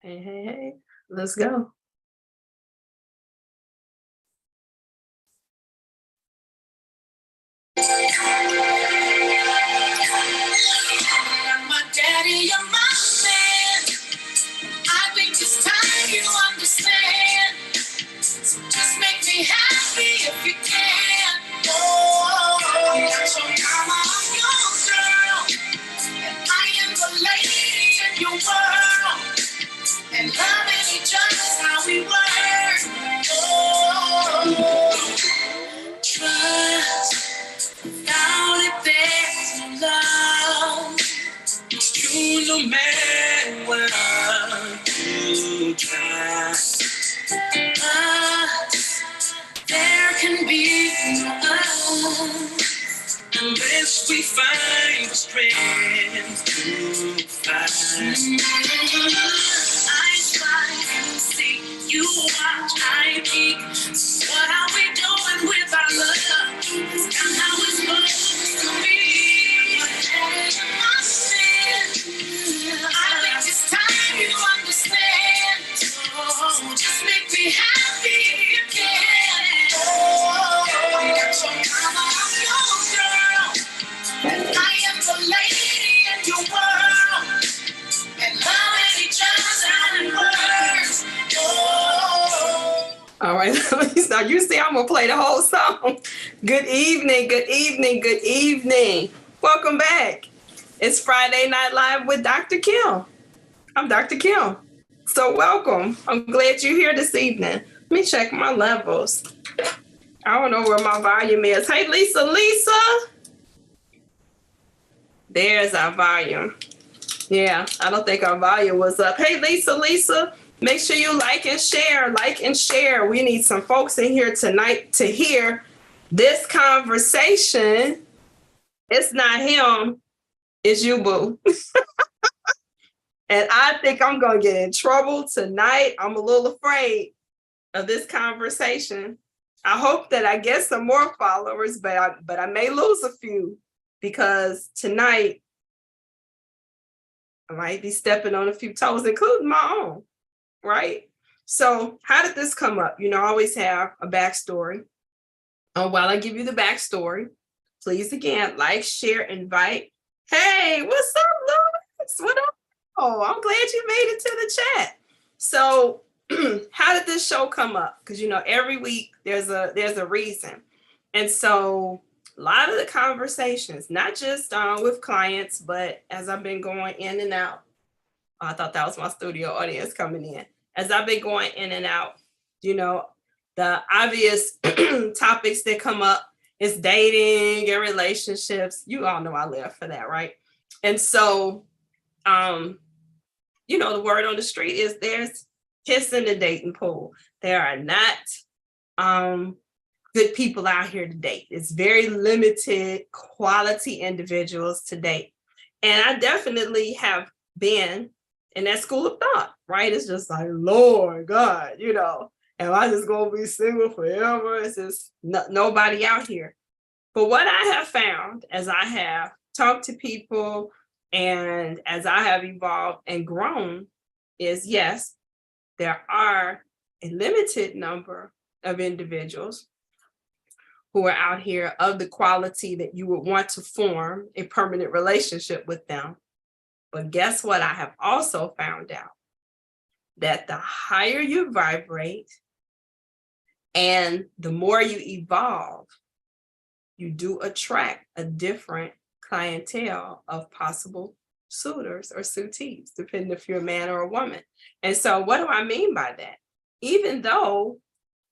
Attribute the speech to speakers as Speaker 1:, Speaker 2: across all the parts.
Speaker 1: Hey, hey, hey, let's go.
Speaker 2: I'm my daddy, you're my man. I think it's time you understand. So just make me happy if you can. Oh, I'm not your mama, I'm your girl. And I am the lady in your world. And loving each other's how we work. Oh, trust, without it there's no love. It's true no matter what you try. But there can be no us unless we find the strength to fight. I spy, you see, you watch, I peek. So what are we doing with our love? It's not how it's supposed to be. My sin. I think it's time you understand. Oh, just make me happy if you can. Oh, I'm not your mama, I'm your girl. And I am the lady in your world. And loving each other's how it works. Oh.
Speaker 1: All right, now you see I'm gonna play the whole song. Good evening, good evening, good evening. Welcome back. It's Friday Night Live with Dr. Kim. I'm Dr. Kim. So welcome. I'm glad you're here this evening. Let me check my levels. I don't know where my volume is. Hey, Lisa. There's our volume. Yeah, I don't think our volume was up. Hey, Lisa. Make sure you like and share. We need some folks in here tonight to hear this conversation. It's not him, it's you, boo. And I think I'm going to get in trouble tonight. I'm a little afraid of this conversation. I hope that I get some more followers, but I may lose a few because tonight I might be stepping on a few toes, including my own, right? So how did this come up? You know, I always have a backstory. While I give you the backstory, please again, like, share, invite. Hey, what's up, Louis? What up? Oh, I'm glad you made it to the chat. So how did this show come up? Because, you know, every week there's a reason. And so a lot of the conversations, not just with clients, but as I've been going in and out, I thought that was my studio audience coming in. As I've been going in and out, you know, the obvious topics that come up is dating and relationships. You all know I live for that, right? And so, you know, the word on the street is there's kiss in the dating pool. There are not good people out here to date. It's very limited quality individuals to date. And I definitely have been in that school of thought, right? It's just like, Lord God, you know, am I just gonna be single forever? It's just nobody out here. But what I have found as I have talked to people and as I have evolved and grown is yes, there are a limited number of individuals who are out here of the quality that you would want to form a permanent relationship with them. But guess what? I have also found out that the higher you vibrate and the more you evolve, you do attract a different clientele of possible suitors or suitees, depending if you're a man or a woman. And so what do I mean by that? Even though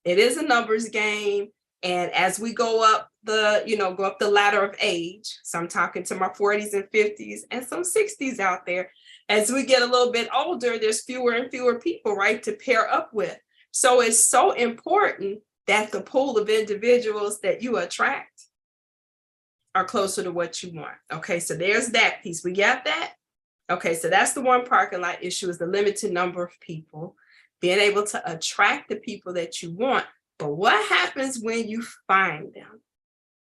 Speaker 1: it is a numbers game, and as we go up the ladder of age, so I'm talking to my 40s and 50s and some 60s out there, as we get a little bit older, there's fewer and fewer people, right, to pair up with. So it's so important that the pool of individuals that you attract are closer to what you want. Okay, so there's that piece. We got that? Okay, so that's the one parking lot issue, is the limited number of people, being able to attract the people that you want. But what happens when you find them?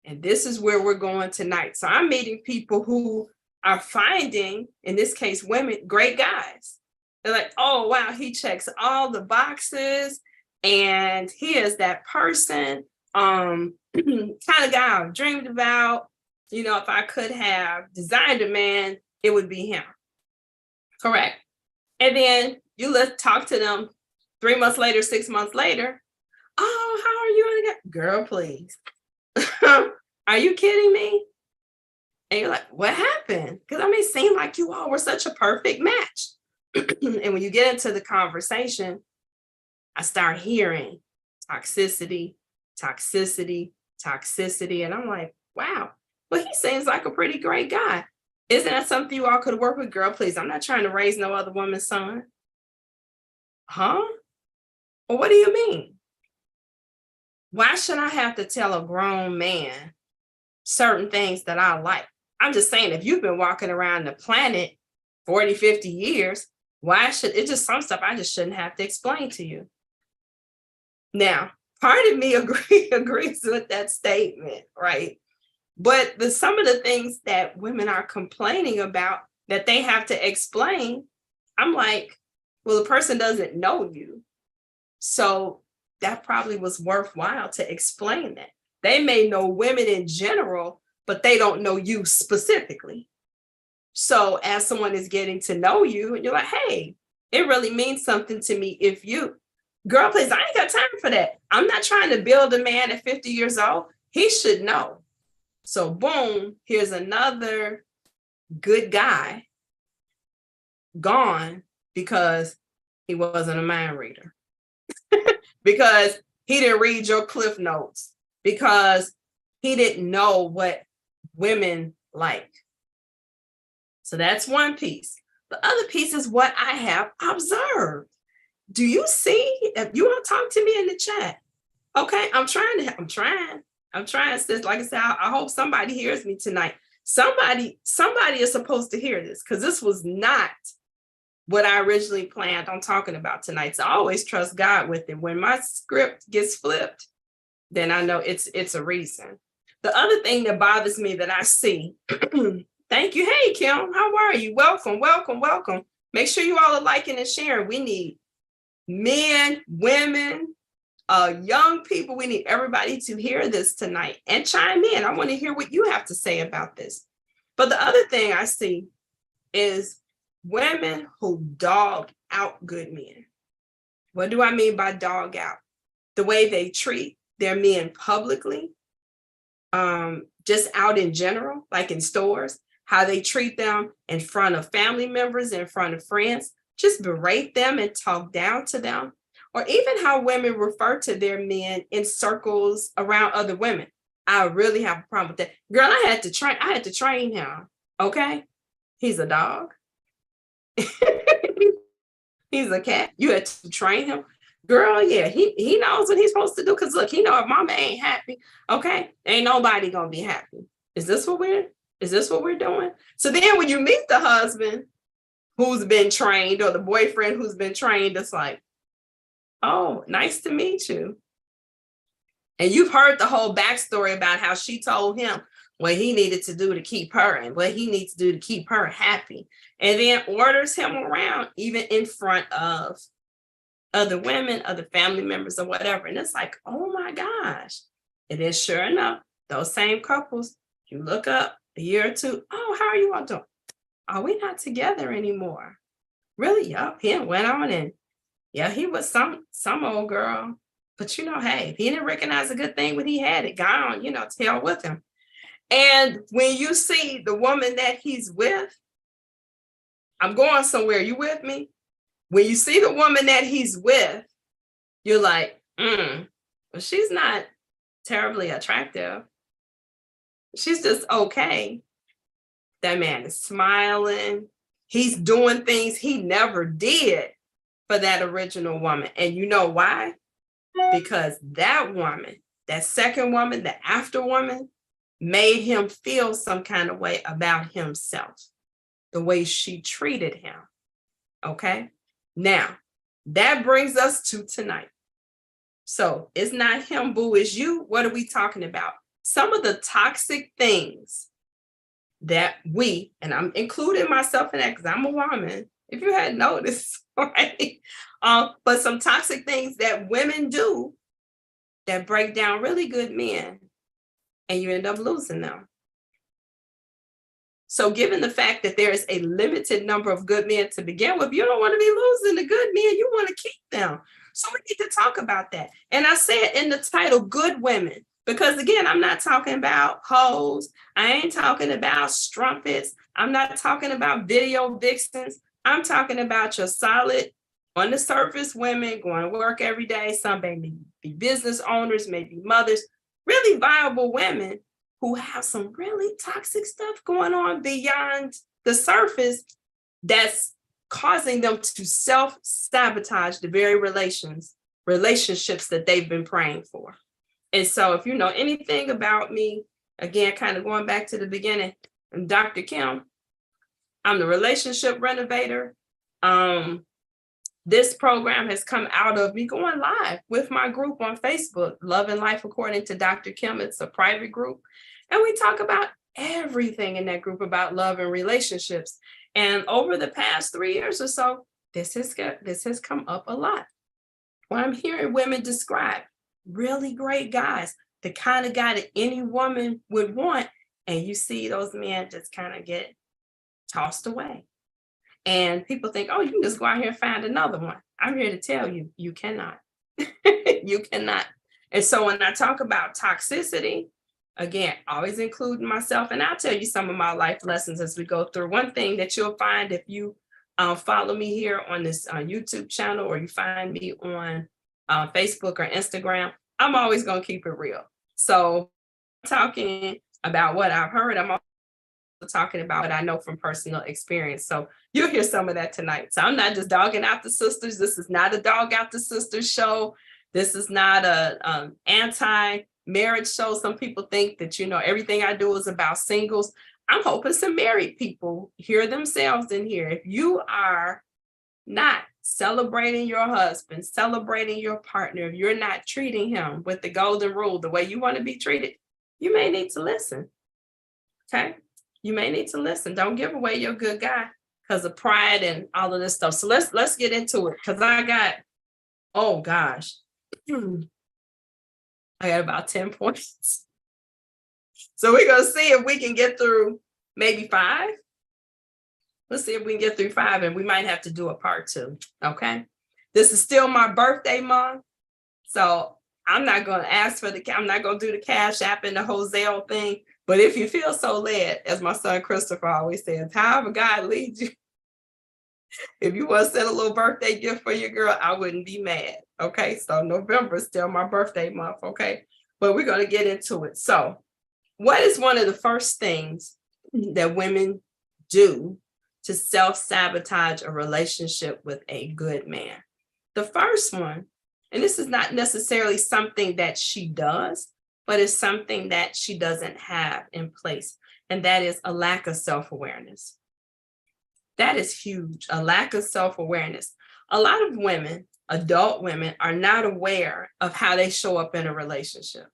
Speaker 1: And this is where we're going tonight. So I'm meeting people who are finding, in this case, women, great guys. They're like, oh, wow, he checks all the boxes and he is that person, kind of guy I've dreamed about. You know, if I could have designed a man, it would be him. Correct. And then you let's talk to them 3 months later, 6 months later. Oh, how are you? Girl, please. Are you kidding me? And you're like, what happened? Because I mean, it seemed like you all were such a perfect match. And when you get into the conversation, I start hearing toxicity, toxicity, toxicity. And I'm like, wow, well, he seems like a pretty great guy. Isn't that something you all could work with? Girl, please, I'm not trying to raise no other woman's son. Huh? Well, what do you mean? Why should I have to tell a grown man certain things that I like? I'm just saying, if you've been walking around the planet 40, 50 years, why should it just some stuff I just shouldn't have to explain to you? Now, part of me agrees with that statement, right? But some of the things that women are complaining about that they have to explain, I'm like, well, the person doesn't know you. So that probably was worthwhile to explain that. They may know women in general, but they don't know you specifically. So as someone is getting to know you and you're like, hey, it really means something to me if you, girl, please, I ain't got time for that. I'm not trying to build a man at 50 years old. He should know. So boom, here's another good guy gone because he wasn't a mind reader. Because he didn't read your cliff notes, because he didn't know what women like. So that's one piece. The other piece is what I have observed. Do you see? If you want to talk to me in the chat, okay, I'm trying, sis. Like I said, I hope somebody hears me tonight. Somebody is supposed to hear this, because this was not what I originally planned on talking about tonight. So I always trust God with it. When my script gets flipped, then I know it's a reason. The other thing that bothers me that I see, thank you. Hey, Kim, how are you? Welcome, welcome, welcome. Make sure you all are liking and sharing. We need men, women, young people. We need everybody to hear this tonight and chime in. I want to hear what you have to say about this. But the other thing I see is women who dog out good men. What do I mean by dog out? The way they treat their men publicly, just out in general, like in stores, how they treat them in front of family members, in front of friends, just berate them and talk down to them. Or even how women refer to their men in circles around other women. I really have a problem with that. Girl, I had to train him. Okay. He's a dog. He's a cat. You had to train him. Girl, yeah, he knows what he's supposed to do. Because look, he know if mama ain't happy, okay, ain't nobody gonna be happy. Is this what we're doing? So then when you meet the husband who's been trained, or the boyfriend who's been trained, it's like, oh, nice to meet you. And you've heard the whole backstory about how she told him what he needed to do to keep her and what he needs to do to keep her happy. And then orders him around even in front of other women, other family members or whatever. And it's like, oh my gosh. And then sure enough, those same couples, you look up a year or two, oh, how are you all doing? Are we not together anymore? Really? Yup, he went on and yeah, he was some old girl. But hey, if he didn't recognize a good thing when he had it, gone, to hell with him. And when you see the woman that he's with, I'm going somewhere. You with me? When you see the woman that he's with, you're like, well, she's not terribly attractive. She's just okay. That man is smiling. He's doing things he never did for that original woman. And you know why? Because that woman, that second woman, the after woman, made him feel some kind of way about himself, the way she treated him. Okay. Now, that brings us to tonight. So it's not him, boo, it's you. What are we talking about? Some of the toxic things that we, and I'm including myself in that because I'm a woman, if you hadn't noticed, right? But some toxic things that women do that break down really good men, and you end up losing them. So given the fact that there is a limited number of good men to begin with, you don't want to be losing the good men. You want to keep them. So we need to talk about that. And I said in the title, good women, because again, I'm not talking about hoes. I ain't talking about strumpets. I'm not talking about video vixens. I'm talking about your solid, on the surface women going to work every day. Some may be business owners, maybe mothers, really viable women who have some really toxic stuff going on beyond the surface that's causing them to self-sabotage the very relationships that they've been praying for. And so if you know anything about me, again, kind of going back to the beginning, I'm Dr. Kim. I'm the relationship renovator. This program has come out of me going live with my group on Facebook, Love and Life According to Dr. Kim. It's a private group. And we talk about everything in that group about love and relationships. And over the past 3 years or so, this has come up a lot. When I'm hearing women describe really great guys, the kind of guy that any woman would want, and you see those men just kind of get tossed away. And people think, oh, you can just go out here and find another one. I'm here to tell you, you cannot. You cannot. And so when I talk about toxicity, again, always including myself, and I'll tell you some of my life lessons as we go through. One thing that you'll find if you follow me here on this YouTube channel, or you find me on Facebook or Instagram, I'm always going to keep it real. So talking about what I've heard, I'm also talking about what I know from personal experience. So you'll hear some of that tonight. So I'm not just dogging out the sisters. This is not a dog out the sisters show. This is not a anti-marriage show. Some people think that, everything I do is about singles. I'm hoping some married people hear themselves in here. If you are not celebrating your husband, celebrating your partner, if you're not treating him with the golden rule, the way you want to be treated, you may need to listen. Okay? You may need to listen. Don't give away your good guy because of pride and all of this stuff. So let's get into it, because I got about 10 points. So we're going to see if we can get through maybe 5. Let's see if we can get through 5, and we might have to do a part 2. Okay. This is still my birthday month. So I'm not going to I'm not going to do the Cash App and the Hosea thing. But if you feel so led, as my son Christopher always says, however God leads you, if you want to send a little birthday gift for your girl, I wouldn't be mad. Okay. So November is still my birthday month. Okay. But we're going to get into it. So what is one of the first things that women do to self-sabotage a relationship with a good man? The first one, and this is not necessarily something that she does, but it's something that she doesn't have in place, and that is a lack of self-awareness. That is huge, a lack of self-awareness. A lot of women, adult women, are not aware of how they show up in a relationship.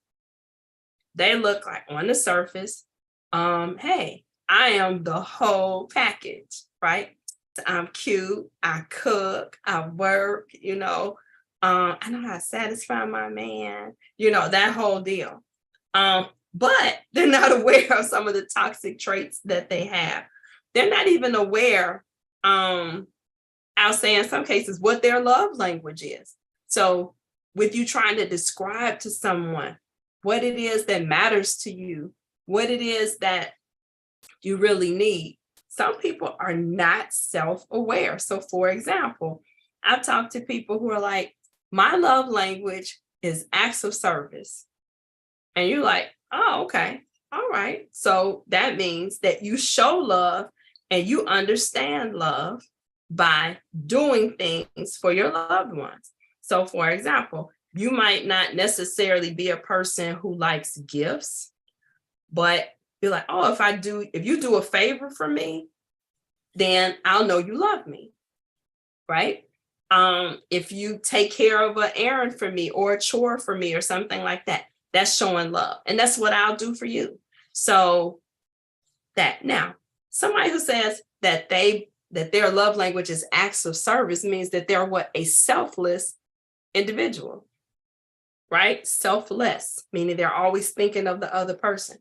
Speaker 1: They look like on the surface, hey, I am the whole package, right? I'm cute, I cook, I work, I know how to satisfy my man, that whole deal. But they're not aware of some of the toxic traits that they have. They're not even aware, I'll say in some cases, what their love language is. So with you trying to describe to someone what it is that matters to you, what it is that you really need, some people are not self-aware. So for example, I've talked to people who are like, my love language is acts of service. And you're like, oh, okay. All right. So that means that you show love and you understand love by doing things for your loved ones. So for example, you might not necessarily be a person who likes gifts, but you're like, oh, if you do a favor for me, then I'll know you love me, right? If you take care of an errand for me or a chore for me or something like that, that's showing love. And that's what I'll do for you. So that now, somebody who says that they that their love language is acts of service means that they're what? A selfless individual, right? Selfless, meaning they're always thinking of the other person.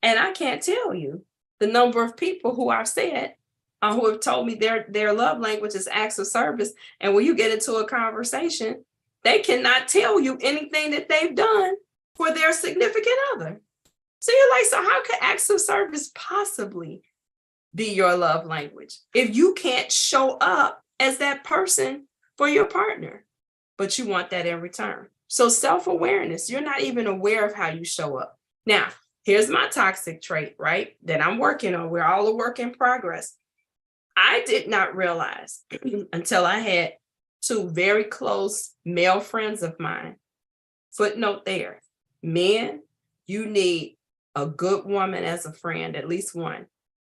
Speaker 1: And I can't tell you the number of people who I've said, who have told me their love language is acts of service. And when you get into a conversation, they cannot tell you anything that they've done for their significant other. So you're like, so how could acts of service possibly be your love language if you can't show up as that person for your partner, but you want that in return? So self-awareness, you're not even aware of how you show up. Now, here's my toxic trait, right? That I'm working on. We're all a work in progress. I did not realize until I had two very close male friends of mine. Footnote there, men, you need a good woman as a friend, at least one.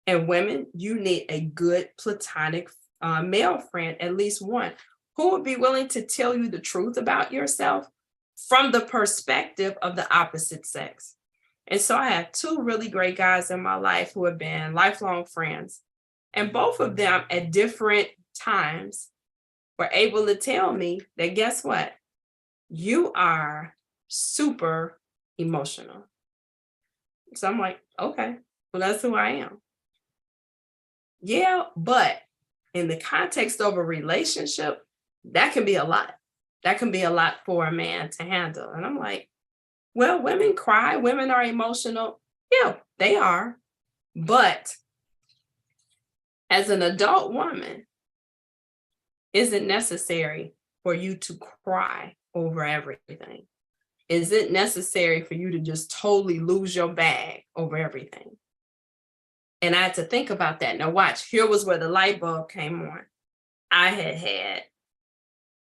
Speaker 1: And women, you need a good platonic male friend, at least one, who would be willing to tell you the truth about yourself from the perspective of the opposite sex. And so I have two really great guys in my life who have been lifelong friends. And both of them at different times were able to tell me that, guess what? You are super emotional. So I'm like, okay, well, that's who I am. Yeah, but in the context of a relationship, that can be a lot. That can be a lot for a man to handle. And I'm like, well, women cry, women are emotional. Yeah, they are. But as an adult woman, is it necessary for you to cry over everything? Is it necessary for you to just totally lose your bag over everything? And I had to think about that. Now watch, here was where the light bulb came on. I had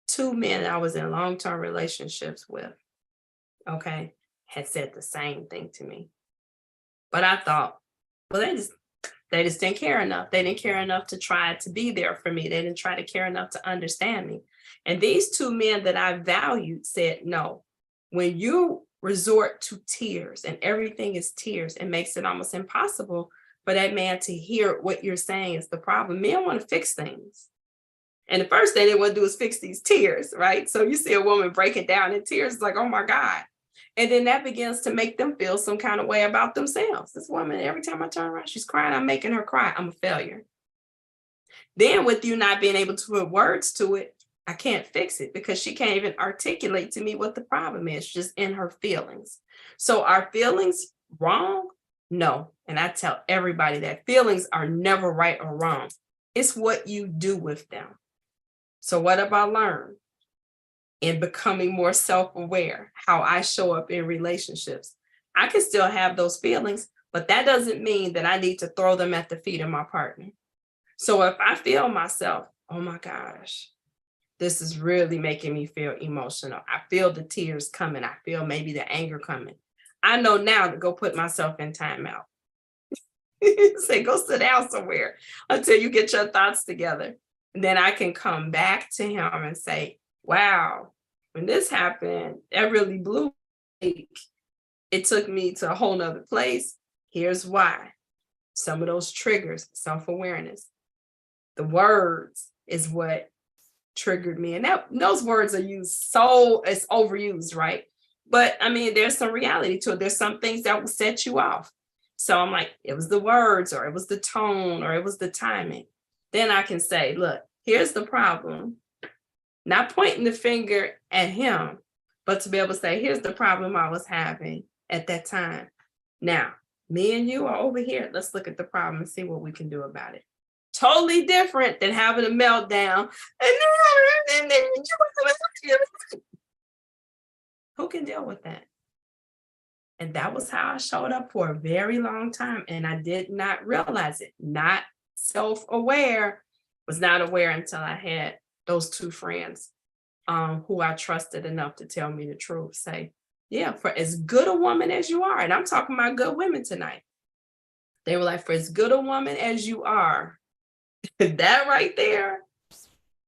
Speaker 1: two men I was in long-term relationships with, okay, had said the same thing to me. But I thought, well, they just didn't care enough. They didn't care enough to try to be there for me. They didn't try to care enough to understand me. And these two men that I valued said, no, when you resort to tears and everything is tears, it makes it almost impossible for that man to hear what you're saying is the problem. Men want to fix things. And the first thing they want to do is fix these tears, right? So you see a woman breaking down in tears, it's like, oh my God. And then that begins to make them feel some kind of way about themselves. This woman, every time I turn around, she's crying. I'm making her cry. I'm a failure. Then with you not being able to put words to it, I can't fix it because she can't even articulate to me what the problem is, just in her feelings. So are feelings wrong? No. And I tell everybody that feelings are never right or wrong. It's what you do with them. So what have I learned? In becoming more self-aware, how I show up in relationships. I can still have those feelings, but that doesn't mean that I need to throw them at the feet of my partner. So if I feel myself, oh my gosh, this is really making me feel emotional. I feel the tears coming. I feel maybe the anger coming. I know now to go put myself in timeout. Say, go sit down somewhere until you get your thoughts together. And then I can come back to him and say, wow, when this happened, that really blew me. It took me to a whole nother place. Here's why. Some of those triggers, self-awareness. The words is what triggered me. And those words are used so, it's overused, right? But I mean, there's some reality to it. There's some things that will set you off. So I'm like, it was the words, or it was the tone, or it was the timing. Then I can say, look, here's the problem. Not pointing the finger at him, but to be able to say, here's the problem I was having at that time. Now, me and you are over here. Let's look at the problem and see what we can do about it. Totally different than having a meltdown. Who can deal with that? And that was how I showed up for a very long time. And I did not realize it. Not self-aware, was not aware until I had those two friends who I trusted enough to tell me the truth. Say, yeah, for as good a woman as you are, and I'm talking about good women tonight. They were like, for as good a woman as you are, that right there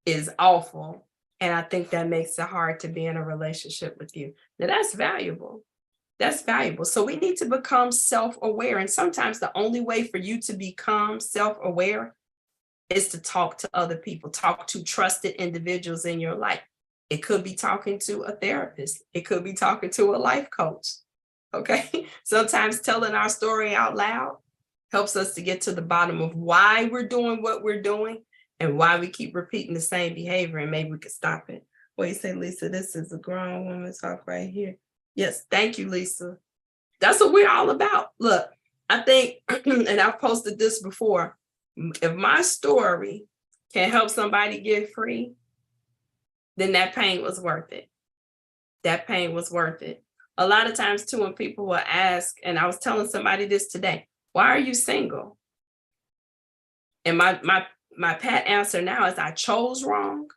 Speaker 1: is awful. And I think that makes it hard to be in a relationship with you. Now that's valuable. That's valuable. So we need to become self-aware. And sometimes the only way for you to become self-aware is to talk to other people, talk to trusted individuals in your life. It could be talking to a therapist. It could be talking to a life coach. Okay. Sometimes telling our story out loud helps us to get to the bottom of why we're doing what we're doing and why we keep repeating the same behavior, and maybe we could stop it. What you say, Lisa? This is a grown woman talk right here. Yes, thank you, Lisa. That's what we're all about. Look, I think, and I've posted this before, if my story can help somebody get free, then that pain was worth it. That pain was worth it. A lot of times too, when people will ask, and I was telling somebody this today, why are you single? And my pat answer now is I chose wrong,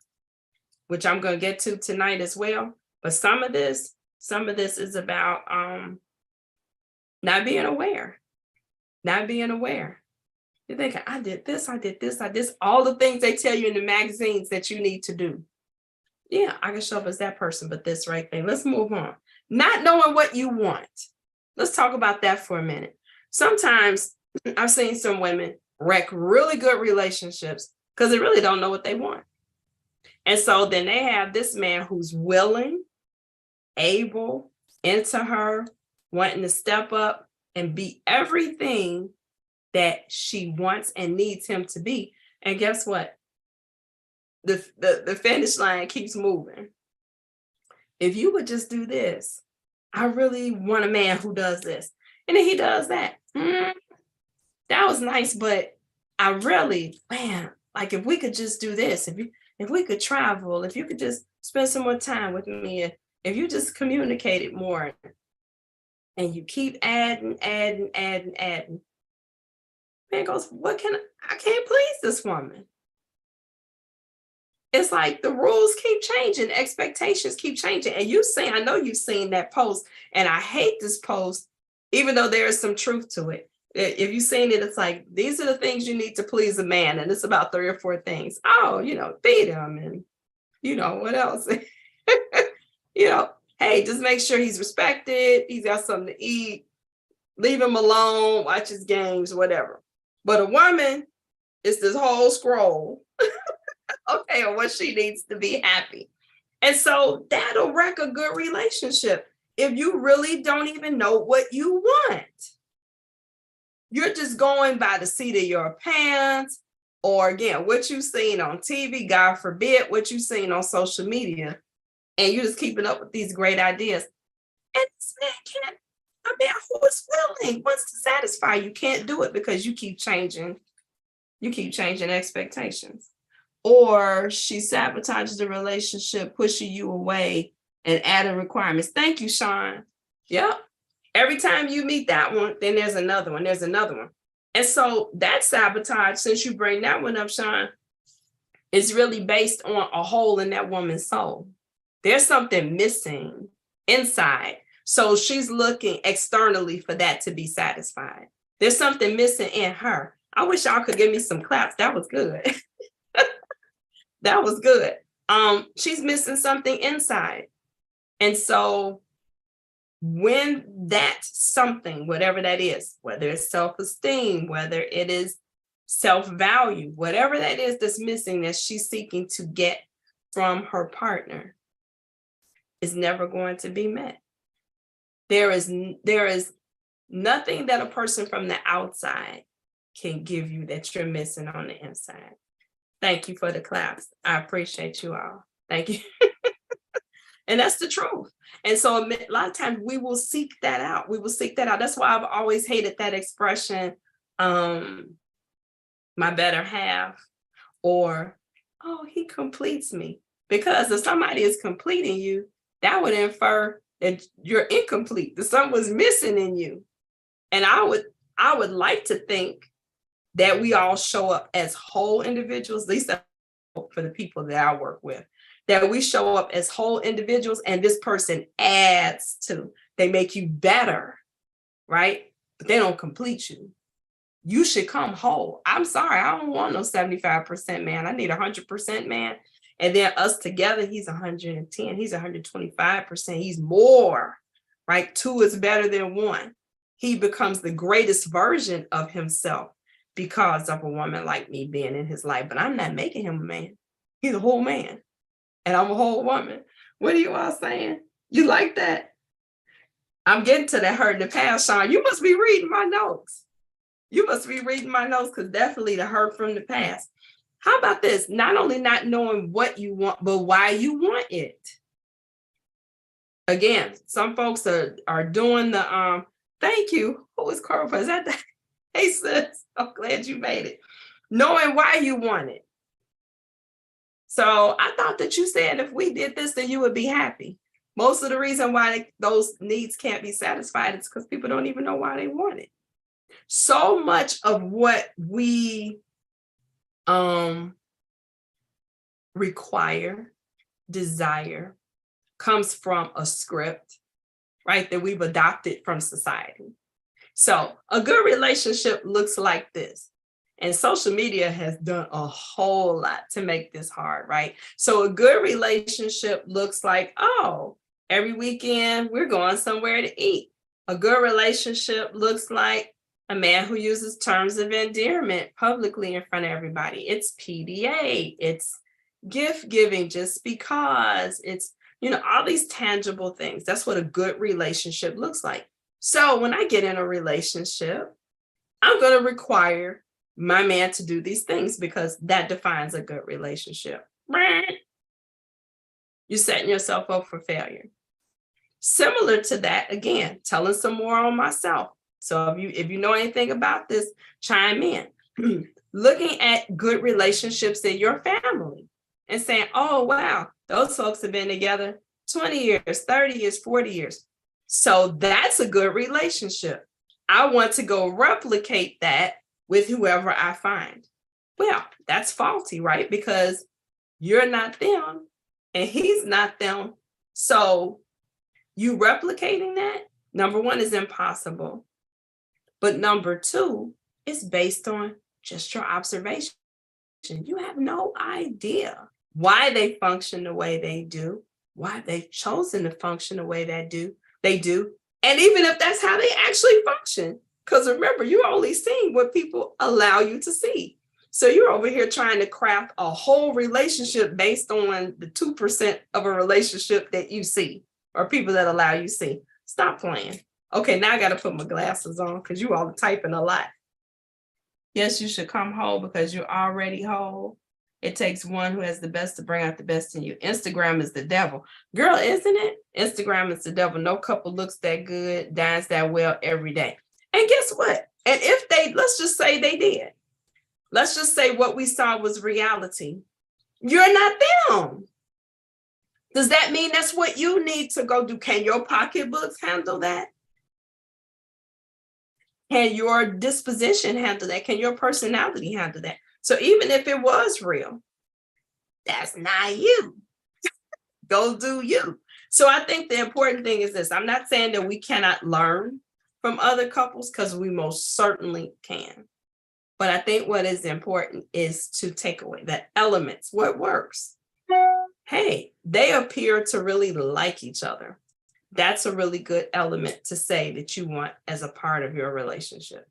Speaker 1: which I'm going to get to tonight as well. But some of this is about not being aware. Not being aware. You're thinking, I did this, all the things they tell you in the magazines that you need to do. Yeah, I can show up as that person, but this right thing. Let's move on. Not knowing what you want. Let's talk about that for a minute. Sometimes I've seen some women wreck really good relationships because they really don't know what they want. And so then they have this man who's willing, able, into her, wanting to step up and be everything that she wants and needs him to be. And guess what? The finish line keeps moving. If you would just do this, I really want a man who does this. And then he does that. That was nice, but I really, man, like if we could just do this, if we could travel, if you could just spend some more time with me, if you just communicated more, and you keep adding. Man goes, I can't please this woman. It's like the rules keep changing, expectations keep changing. And I know you've seen that post, and I hate this post, even though there is some truth to it. If you've seen it, it's like, these are the things you need to please a man. And it's about 3 or 4 things. Oh, feed him, and what else? Hey, just make sure he's respected. He's got something to eat. Leave him alone, watch his games, whatever. But a woman is this whole scroll. Okay, or what she needs to be happy. And so that'll wreck a good relationship if you really don't even know what you want. You're just going by the seat of your pants, or again, what you've seen on TV, God forbid, what you've seen on social media, and you're just keeping up with these great ideas. And this man who is willing, wants to satisfy you, can't do it because you keep changing expectations. Or she sabotages the relationship, pushing you away and adding requirements. Thank you, Sean. Yep. Every time you meet that one, then there's another one. And so that sabotage, since you bring that one up, Sean, is really based on a hole in that woman's soul. There's something missing inside. So she's looking externally for that to be satisfied. There's something missing in her. I wish y'all could give me some claps. That was good. That was good. She's missing something inside. And so when that something, whatever that is, whether it's self-esteem, whether it is self-value, whatever that is that's missing, that she's seeking to get from her partner, is never going to be met. There is nothing that a person from the outside can give you that you're missing on the inside. Thank you for the claps. I appreciate you all. Thank you. And that's the truth. And so a lot of times we will seek that out. That's why I've always hated that expression, my better half, or, oh, he completes me. Because if somebody is completing you, that would infer that you're incomplete, that something was missing in you. And I would like to think that we all show up as whole individuals, at least for the people that I work with, that we show up as whole individuals, and this person adds to, they make you better, right? But they don't complete you. You should come whole. I'm sorry, I don't want no 75% man. I need 100% man. And then us together, he's 110, he's 125%, he's more, right? 2 is better than 1. He becomes the greatest version of himself because of a woman like me being in his life, but I'm not making him a man. He's a whole man and I'm a whole woman. What are you all saying? You like that? I'm getting to that hurt in the past, Sean. You must be reading my notes. You must be reading my notes, because definitely the hurt from the past. How about this? Not only not knowing what you want, but why you want it. Again, some folks are doing the thank you. Who is Carl? Is that the, hey sis, I'm glad you made it. Knowing why you want it. So I thought that you said if we did this, then you would be happy. Most of the reason why those needs can't be satisfied is because people don't even know why they want it. So much of what we require, desire, comes from a script, right, that we've adopted from society. So a good relationship looks like this. And social media has done a whole lot to make this hard, right? So a good relationship looks like, oh, every weekend we're going somewhere to eat. A good relationship looks like a man who uses terms of endearment publicly in front of everybody. It's PDA, it's gift giving just because, it's, all these tangible things. That's what a good relationship looks like. So when I get in a relationship, I'm going to require my man to do these things because that defines a good relationship. You're setting yourself up for failure. Similar to that, again, telling some more on myself. So if you know anything about this, chime in. Looking at good relationships in your family and saying, oh, wow, those folks have been together 20 years, 30 years, 40 years. So that's a good relationship. I want to go replicate that with whoever I find. Well, that's faulty, right? Because you're not them and he's not them. So you replicating that, number one, is impossible. But number two, it's based on just your observation. You have no idea why they function the way they do, why they've chosen to function the way they do. And even if that's how they actually function, because remember, you're only seeing what people allow you to see. So you're over here trying to craft a whole relationship based on the 2% of a relationship that you see or people that allow you to see. Stop playing. Okay, now I got to put my glasses on because you all are typing a lot. Yes, you should come whole because you're already whole. It takes one who has the best to bring out the best in you. Instagram is the devil. Girl, isn't it? Instagram is the devil. No couple looks that good, dines that well every day. And guess what? And if they, let's just say they did. Let's just say what we saw was reality. You're not them. Does that mean that's what you need to go do? Can your pocketbooks handle that? Can your disposition handle that? Can your personality handle that? So even if it was real, that's not you. Go do you. So I think the important thing is this. I'm not saying that we cannot learn from other couples, because we most certainly can. But I think what is important is to take away the elements, what works. Hey, they appear to really like each other. That's a really good element to say that you want as a part of your relationship.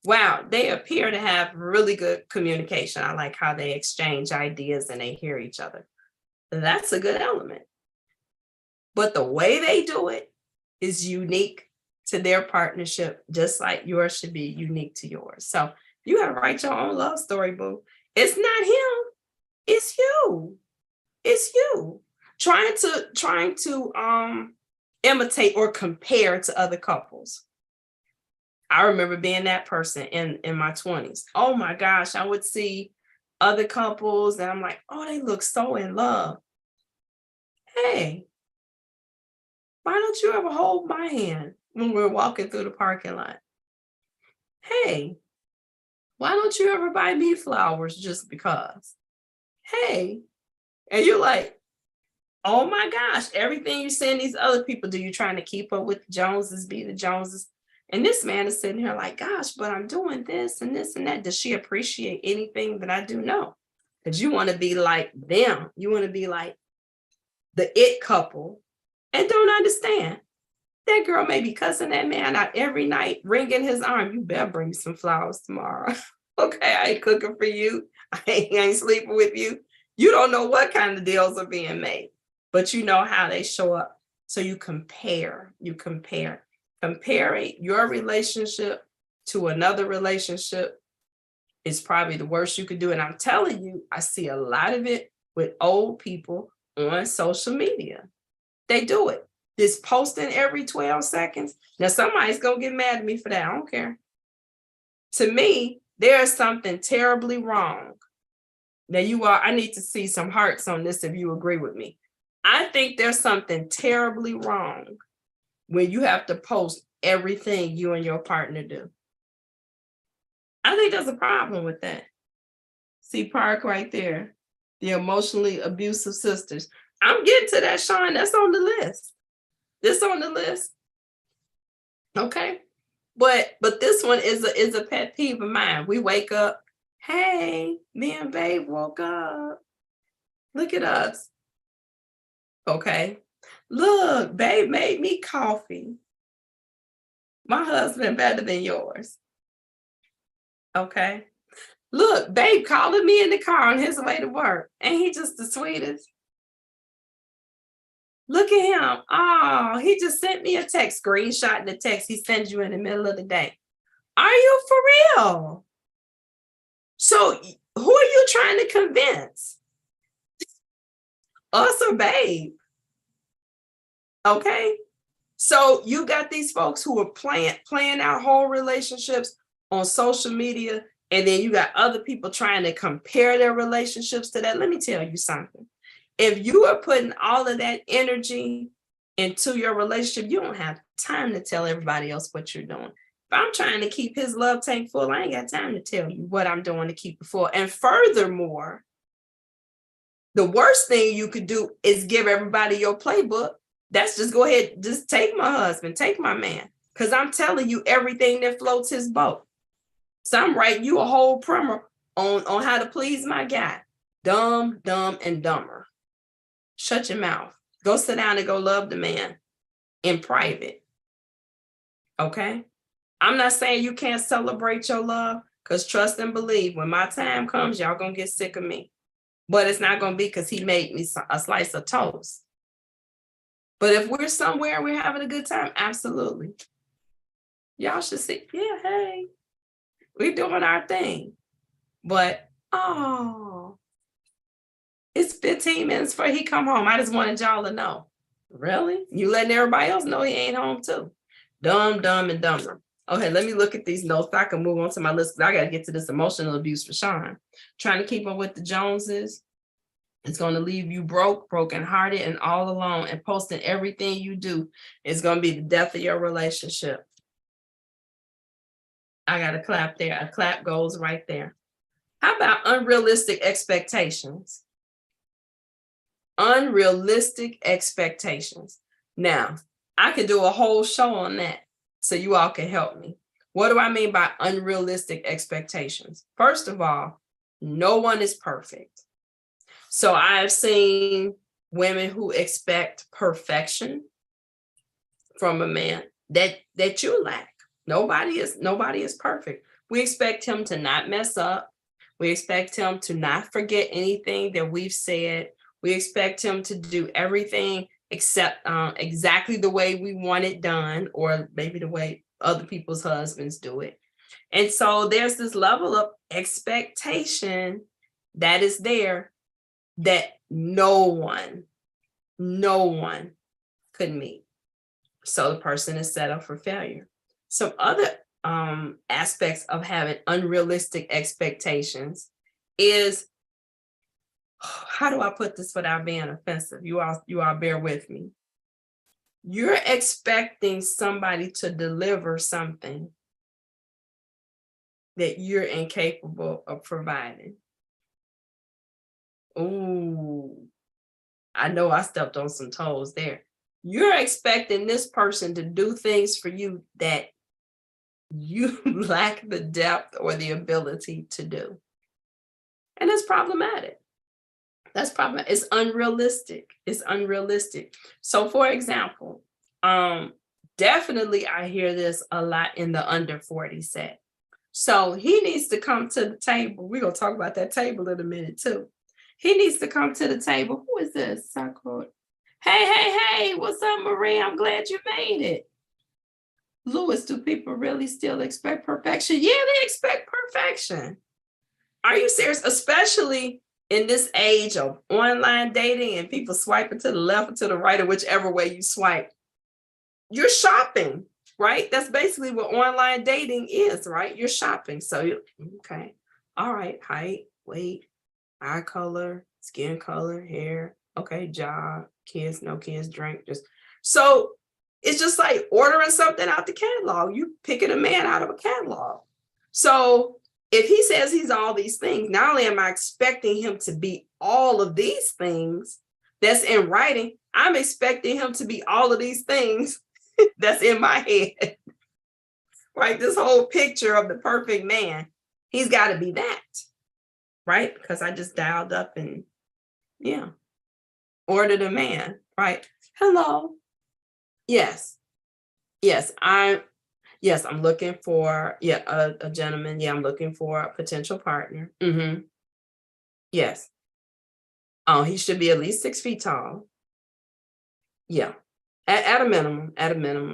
Speaker 1: Wow, they appear to have really good communication. I like how they exchange ideas and they hear each other. That's a good element. But the way they do it is unique to their partnership, just like yours should be unique to yours. So you got to write your own love story, boo. It's not him. It's you. It's you. Trying to imitate or compare to other couples. I remember being that person in my 20s. Oh my gosh, I would see other couples and I'm like, oh, they look so in love. Hey, why don't you ever hold my hand when we're walking through the parking lot? Hey, why don't you ever buy me flowers just because? Hey, and you're like, oh my gosh, everything you're saying these other people do, you trying to keep up with the Joneses, be the Joneses. And this man is sitting here like, gosh, but I'm doing this and this and that. Does she appreciate anything that I do? No, because you want to be like them. You want to be like the it couple and don't understand That girl may be cussing that man out every night, wringing his arm. You better bring me some flowers tomorrow. Okay, I ain't cooking for you. I ain't sleeping with you. You don't know what kind of deals are being made, but you know how they show up. So you compare. Comparing your relationship to another relationship is probably the worst you could do. And I'm telling you, I see a lot of it with old people on social media. They do it. This posting every 12 seconds. Now, somebody's going to get mad at me for that. I don't care. To me, there is something terribly wrong. Now, I need to see some hearts on this if you agree with me. I think there's something terribly wrong when you have to post everything you and your partner do. I think there's a problem with that. See Park right there, the emotionally abusive sisters. I'm getting to that, Sean. That's on the list. This on the list. Okay. But this one is a pet peeve of mine. We wake up, hey, me and babe woke up. Look at us. Okay. Look, babe made me coffee. My husband better than yours. Okay. Look, babe calling me in the car on his way to work. Ain't he just the sweetest? Look at him. Oh, he just sent me a text, screenshot the text he sends you in the middle of the day. Are you for real? So who are you trying to convince? Us or babe? Okay. So you got these folks who are playing out whole relationships on social media, and then you got other people trying to compare their relationships to that. Let me tell you something. If you are putting all of that energy into your relationship, you don't have time to tell everybody else what you're doing. If I'm trying to keep his love tank full, I ain't got time to tell you what I'm doing to keep it full. And furthermore, the worst thing you could do is give everybody your playbook. That's just go ahead, just take my husband, take my man, because I'm telling you everything that floats his boat. So I'm writing you a whole primer on how to please my guy. Dumb, and dumber. Shut your mouth. Go sit down and go love the man in private. Okay? I'm not saying you can't celebrate your love, because trust and believe, when my time comes, y'all gonna get sick of me. But it's not gonna be because he made me a slice of toast. But if we're somewhere, we're having a good time, absolutely. Y'all should see, yeah, hey, we're doing our thing. But, oh, it's 15 minutes before he come home. I just wanted y'all to know. Really? You letting everybody else know he ain't home too. Dumb, and dumber. Okay, let me look at these notes. I can move on to my list because I got to get to this emotional abuse for Sean. Trying to keep up with the Joneses. It's going to leave you brokenhearted, and all alone. And posting everything you do is going to be the death of your relationship. I got a clap there. A clap goes right there. How about unrealistic expectations? Unrealistic expectations. Now, I could do a whole show on that so you all can help me. What do I mean by unrealistic expectations? First of all, no one is perfect. So I've seen women who expect perfection from a man that you lack. Nobody is perfect. We expect him to not mess up. We expect him to not forget anything that we've said. We expect him to do everything except exactly the way we want it done, or maybe the way other people's husbands do it. And so there's this level of expectation that is there that no one could meet. So the person is set up for failure. Some other aspects of having unrealistic expectations is, how do I put this without being offensive? You all bear with me. You're expecting somebody to deliver something that you're incapable of providing. Ooh, I know I stepped on some toes there. You're expecting this person to do things for you that you lack the depth or the ability to do. And it's problematic. That's problematic. It's unrealistic. So for example, Definitely, I hear this a lot in the under 40 set. So he needs to come to the table. We're gonna talk about that table in a minute too. He needs to come to the table. Who is this? Sakura. Hey, what's up, Marie? I'm glad you made it. Louis, do people really still expect perfection? Yeah, they expect perfection. Are you serious? Especially in this age of online dating and people swiping to the left or to the right or whichever way you swipe. You're shopping, right? That's basically what online dating is, right? You're shopping. So you okay. All right, height, weight, eye color, skin color, hair, okay, job, kids, no kids, drink, just so it's just like ordering something out the catalog. You picking a man out of a catalog. So if he says he's all these things, not only am I expecting him to be all of these things that's in writing, I'm expecting him to be all of these things that's in my head. Right? This whole picture of the perfect man, he's got to be that. Right? Because I just dialed up and yeah, ordered a man. Right? Hello. Yes. I'm looking for a gentleman. Yeah, I'm looking for a potential partner. Yes. Oh, he should be at least 6 feet tall. Yeah. At a minimum.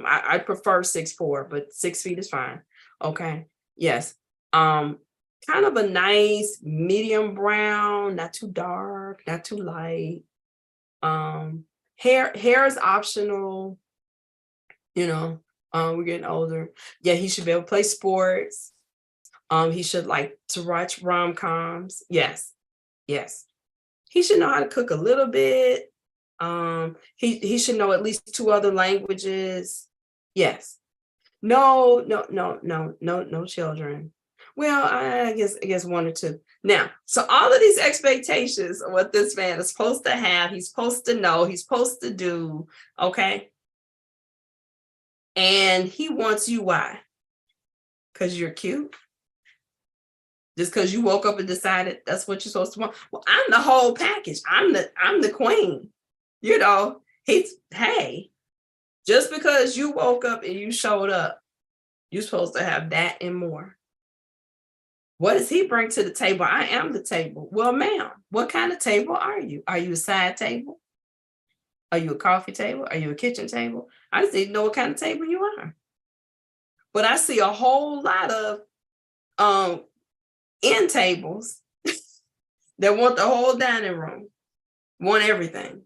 Speaker 1: I prefer 6'4", but 6 feet is fine. Okay. Yes. Kind of a nice medium brown, not too dark, not too light. Hair is optional. We're getting older. Yeah, he should be able to play sports. He should like to watch rom-coms. Yes. He should know how to cook a little bit. He should know at least 2 other languages. Yes. No children. Well, I guess 1 or 2. Now, so all of these expectations of what this man is supposed to have, he's supposed to know, he's supposed to do, okay? And he wants you, why? Because you're cute? Just because you woke up and decided that's what you're supposed to want? Well, I'm the whole package. I'm the queen. Hey, just because you woke up and you showed up, you're supposed to have that and more. What does he bring to the table? I am the table. Well, ma'am, what kind of table are you? Are you a side table? Are you a coffee table? Are you a kitchen table? I just need to know what kind of table you are. But I see a whole lot of end tables that want the whole dining room, want everything,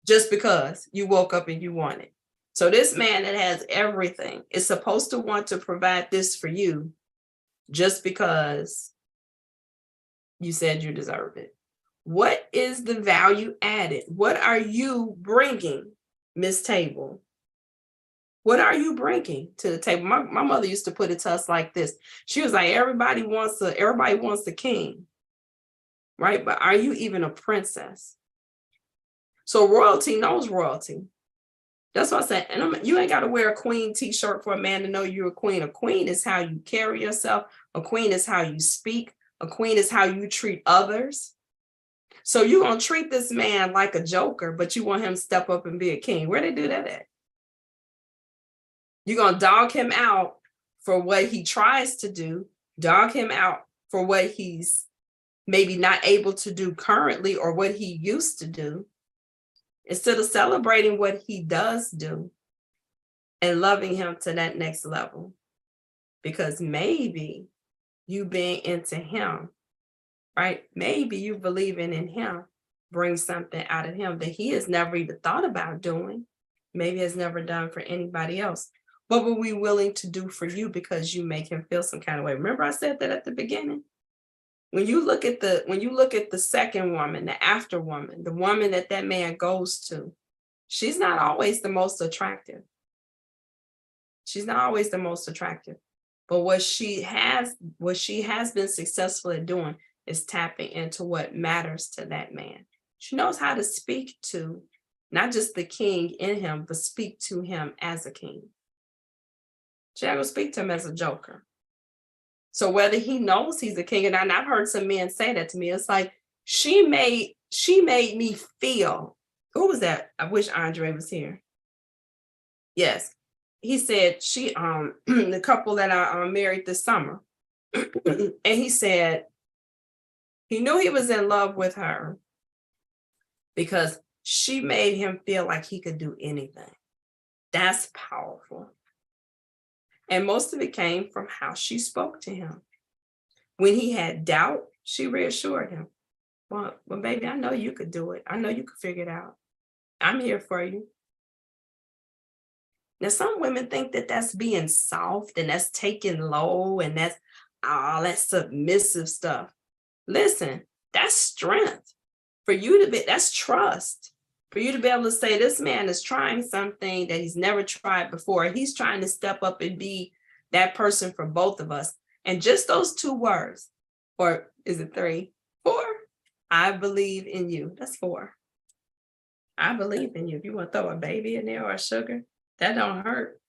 Speaker 1: just because you woke up and you want it. So this man that has everything is supposed to want to provide this for you just because you said you deserve it. What is the value added? What are you bringing, Miss Table? What are you bringing to the table? My mother used to put it to us like this. She was like, everybody wants a king, right? But are you even a princess? So royalty knows royalty. That's what I said. And you ain't got to wear a queen t-shirt for a man to know you're a queen. A queen is how you carry yourself. A queen is how you speak. A queen is how you treat others. So you're going to treat this man like a joker, but you want him to step up and be a king. Where they do that at? You're going to dog him out for what he tries to do, dog him out for what he's maybe not able to do currently or what he used to do, instead of celebrating what he does do and loving him to that next level. Because maybe you being into him, right? Maybe you believing in him brings something out of him that he has never even thought about doing, maybe has never done for anybody else. What were we willing to do for you because you make him feel some kind of way? Remember I said that at the beginning? When you look at the second woman, the after woman, the woman that man goes to, she's not always the most attractive. She's not always the most attractive. But what she has been successful at doing is tapping into what matters to that man. She knows how to speak to not just the king in him, but speak to him as a king. She's not gonna speak to him as a joker. So whether he knows he's a king, and I've heard some men say that to me, it's like she made me feel. Who was that? I wish Andre was here. Yes, he said she the couple that I married this summer, and he said he knew he was in love with her because she made him feel like he could do anything. That's powerful. And most of it came from how she spoke to him. When he had doubt, she reassured him. Well, baby, I know you could do it. I know you could figure it out. I'm here for you. Now, some women think that that's being soft and that's taking low and that's all that submissive stuff. Listen, that's strength. For you to be, that's trust. For you to be able to say, this man is trying something that he's never tried before. He's trying to step up and be that person for both of us. And just those 2 words, or is it 3, 4? I believe in you. That's 4. I believe in you. If you want to throw a baby in there or a sugar, that don't hurt.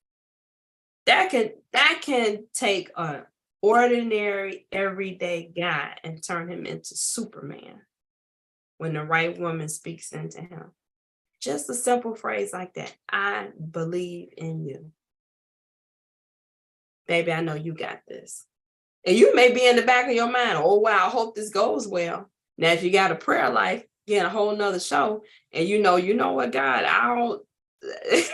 Speaker 1: That can take an ordinary, everyday guy and turn him into Superman when the right woman speaks into him. Just a simple phrase like that. I believe in you. Baby, I know you got this. And you may be in the back of your mind, oh, wow, I hope this goes well. Now, if you got a prayer life, get a whole nother show. And you know what, God, I don't, this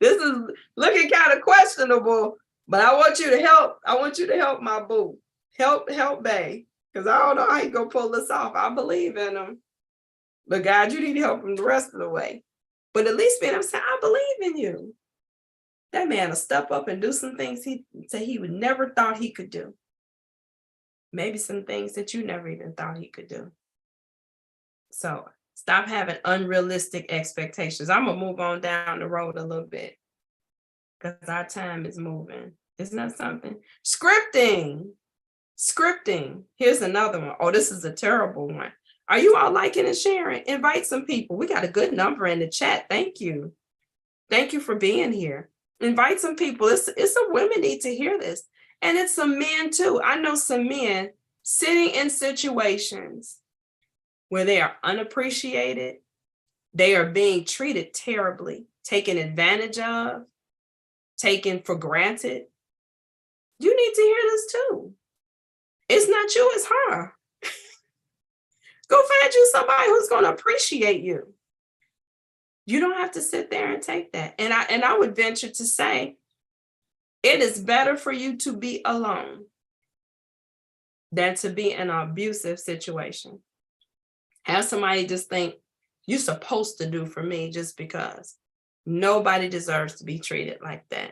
Speaker 1: is looking kind of questionable, but I want you to help. I want you to help my boo. Help, babe. Because I don't know how you gonna pull this off. I believe in him. But God, you need help him the rest of the way. But at least being able to say, I believe in you. That man will step up and do some things he said he would never thought he could do. Maybe some things that you never even thought he could do. So stop having unrealistic expectations. I'm gonna move on down the road a little bit because our time is moving. Isn't that something? Scripting. Here's another one. Oh, this is a terrible one. Are you all liking and sharing? Invite some people. We got a good number in the chat. Thank you. Thank you for being here. Invite some people. It's some women need to hear this. And it's some men too. I know some men sitting in situations where they are unappreciated. They are being treated terribly, taken advantage of, taken for granted. You need to hear this too. It's not you, it's her. Go find you somebody who's going to appreciate you. You don't have to sit there and take that. And I would venture to say, it is better for you to be alone than to be in an abusive situation. Have somebody just think, you're supposed to do for me just because. Nobody deserves to be treated like that.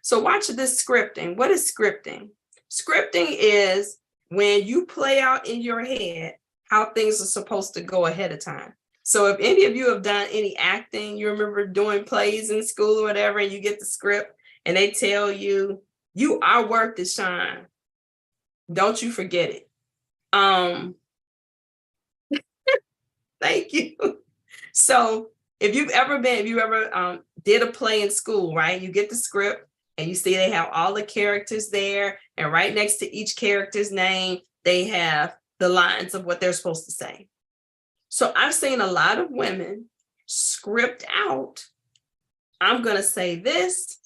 Speaker 1: So watch this scripting. What is scripting? Scripting is when you play out in your head how things are supposed to go ahead of time. So if any of you have done any acting, you remember doing plays in school or whatever, and you get the script and they tell you, you are worth the shine. Don't you forget it. Thank you. So if you ever did a play in school, right? You get the script and you see they have all the characters there, and right next to each character's name, they have the lines of what they're supposed to say. So I've seen a lot of women script out, I'm going to say this,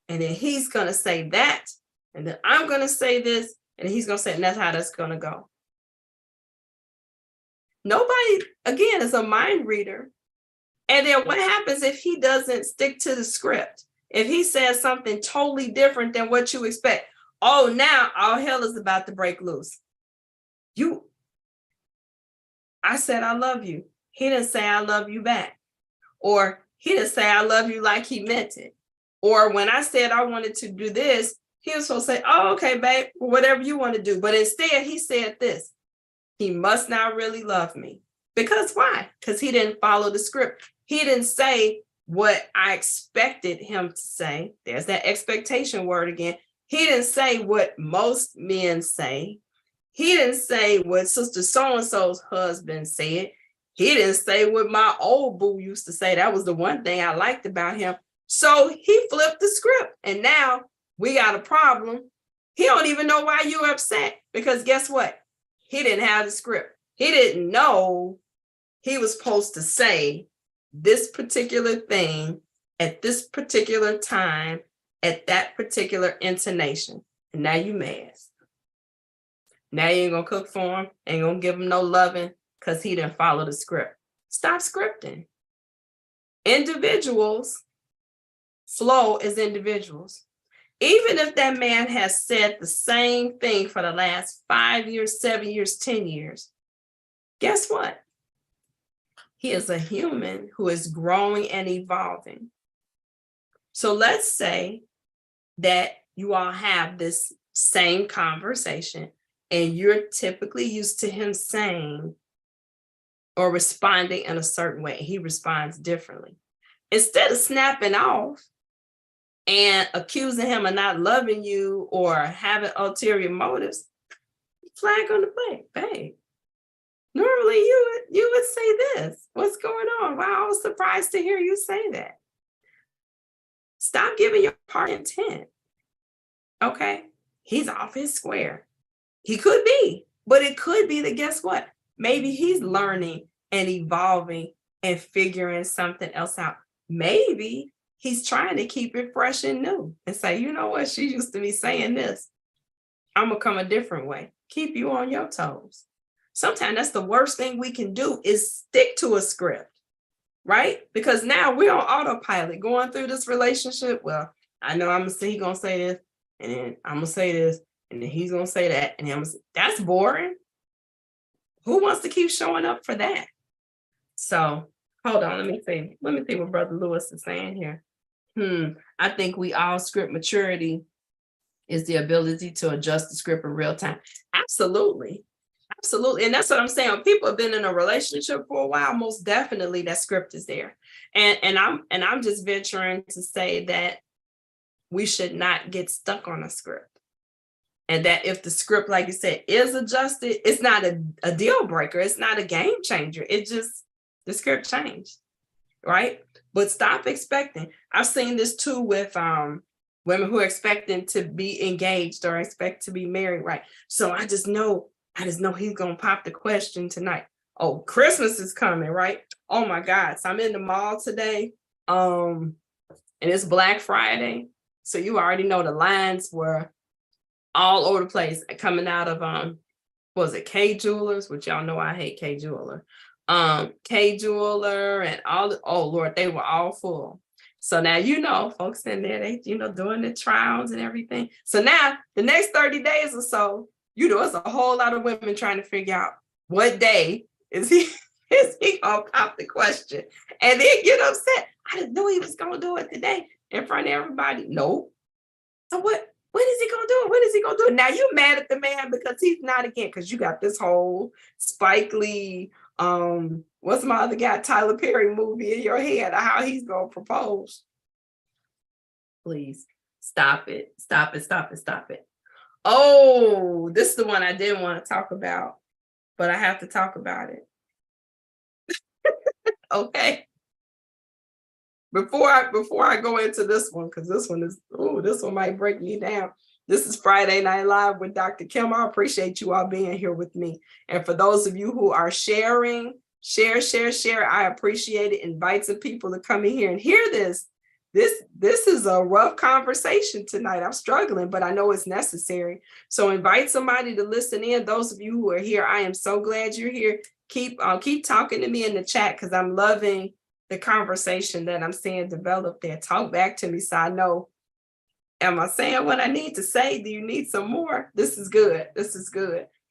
Speaker 1: and then he's going to say that, and then I'm going to say this, and he's going to say, and that's how that's going to go. Nobody, again, is a mind reader. And then what happens if he doesn't stick to the script? If he says something totally different than what you expect, oh, now all hell is about to break loose. I said, I love you. He didn't say, I love you back. Or he didn't say, I love you like he meant it. Or when I said I wanted to do this, he was supposed to say, oh, okay, babe, whatever you want to do. But instead, he said this. He must not really love me. Because why? Because he didn't follow the script. He didn't say what I expected him to say. There's that expectation word again. He didn't say what most men say. He didn't say what Sister So-and-so's husband said. He didn't say what my old boo used to say. That was the one thing I liked about him. So he flipped the script. And now we got a problem. He don't even know why you're upset. Because guess what? He didn't have the script. He didn't know he was supposed to say this particular thing at this particular time, at that particular intonation. And now you mad. Now you ain't gonna cook for him, ain't gonna give him no loving because he didn't follow the script. Stop scripting. Individuals flow as individuals. Even if that man has said the same thing for the last 5 years, 7 years, 10 years, guess what? He is a human who is growing and evolving. So let's say that you all have this same conversation and you're typically used to him saying or responding in a certain way. He responds differently. Instead of snapping off and accusing him of not loving you or having ulterior motives, flag on the plate, babe. Normally you would say this. What's going on? Wow, I was surprised to hear you say that. Stop giving your part intent. Okay, he's off his square. He could be, but it could be that guess what? Maybe he's learning and evolving and figuring something else out. Maybe he's trying to keep it fresh and new and say, you know what? She used to be saying this. I'm gonna come a different way. Keep you on your toes. Sometimes that's the worst thing we can do is stick to a script, right? Because now we're on autopilot going through this relationship. Well, I know he's gonna say this, and then I'm gonna say this, and then he's gonna say that, and then that's boring. Who wants to keep showing up for that? So hold on, let me see what Brother Lewis is saying here. I think we all script maturity is the ability to adjust the script in real time. Absolutely. Absolutely. And that's what I'm saying. When people have been in a relationship for a while, most definitely that script is there. And I'm just venturing to say that we should not get stuck on a script. And that if the script, like you said, is adjusted, it's not a deal breaker. It's not a game changer. It just, the script changed, right? But stop expecting. I've seen this too with women who are expecting to be engaged or expect to be married, right? So I just know he's gonna pop the question tonight. Oh, Christmas is coming, right? Oh my God. So I'm in the mall today. And it's Black Friday. So you already know the lines were all over the place coming out of was it K Jewelers, which y'all know I hate K Jeweler. K Jeweler and oh Lord, they were all full. So now folks in there, they doing the trials and everything. So now the next 30 days or so, it's a whole lot of women trying to figure out what day is he gonna pop the question and then get upset. I didn't know he was gonna do it today in front of everybody. No. So when is he gonna do it? When is he gonna do it? Now you mad at the man because he's not again, because you got this whole Spike Lee, what's my other guy, Tyler Perry movie in your head of how he's gonna propose. Please stop it. Stop it. Oh, this is the one I didn't want to talk about, but I have to talk about it. Okay. Before I go into this one, because this one might break me down. This is Friday Night Live with Dr. Kim. I appreciate you all being here with me. And for those of you who are sharing, share. I appreciate it. Invite some people to come in here and hear this. This is a rough conversation tonight. I'm struggling, but I know it's necessary. So invite somebody to listen in. Those of you who are here, I am so glad you're here. Keep talking to me in the chat because I'm loving the conversation that I'm seeing develop there. Talk back to me so I know, am I saying what I need to say? Do you need some more? This is good.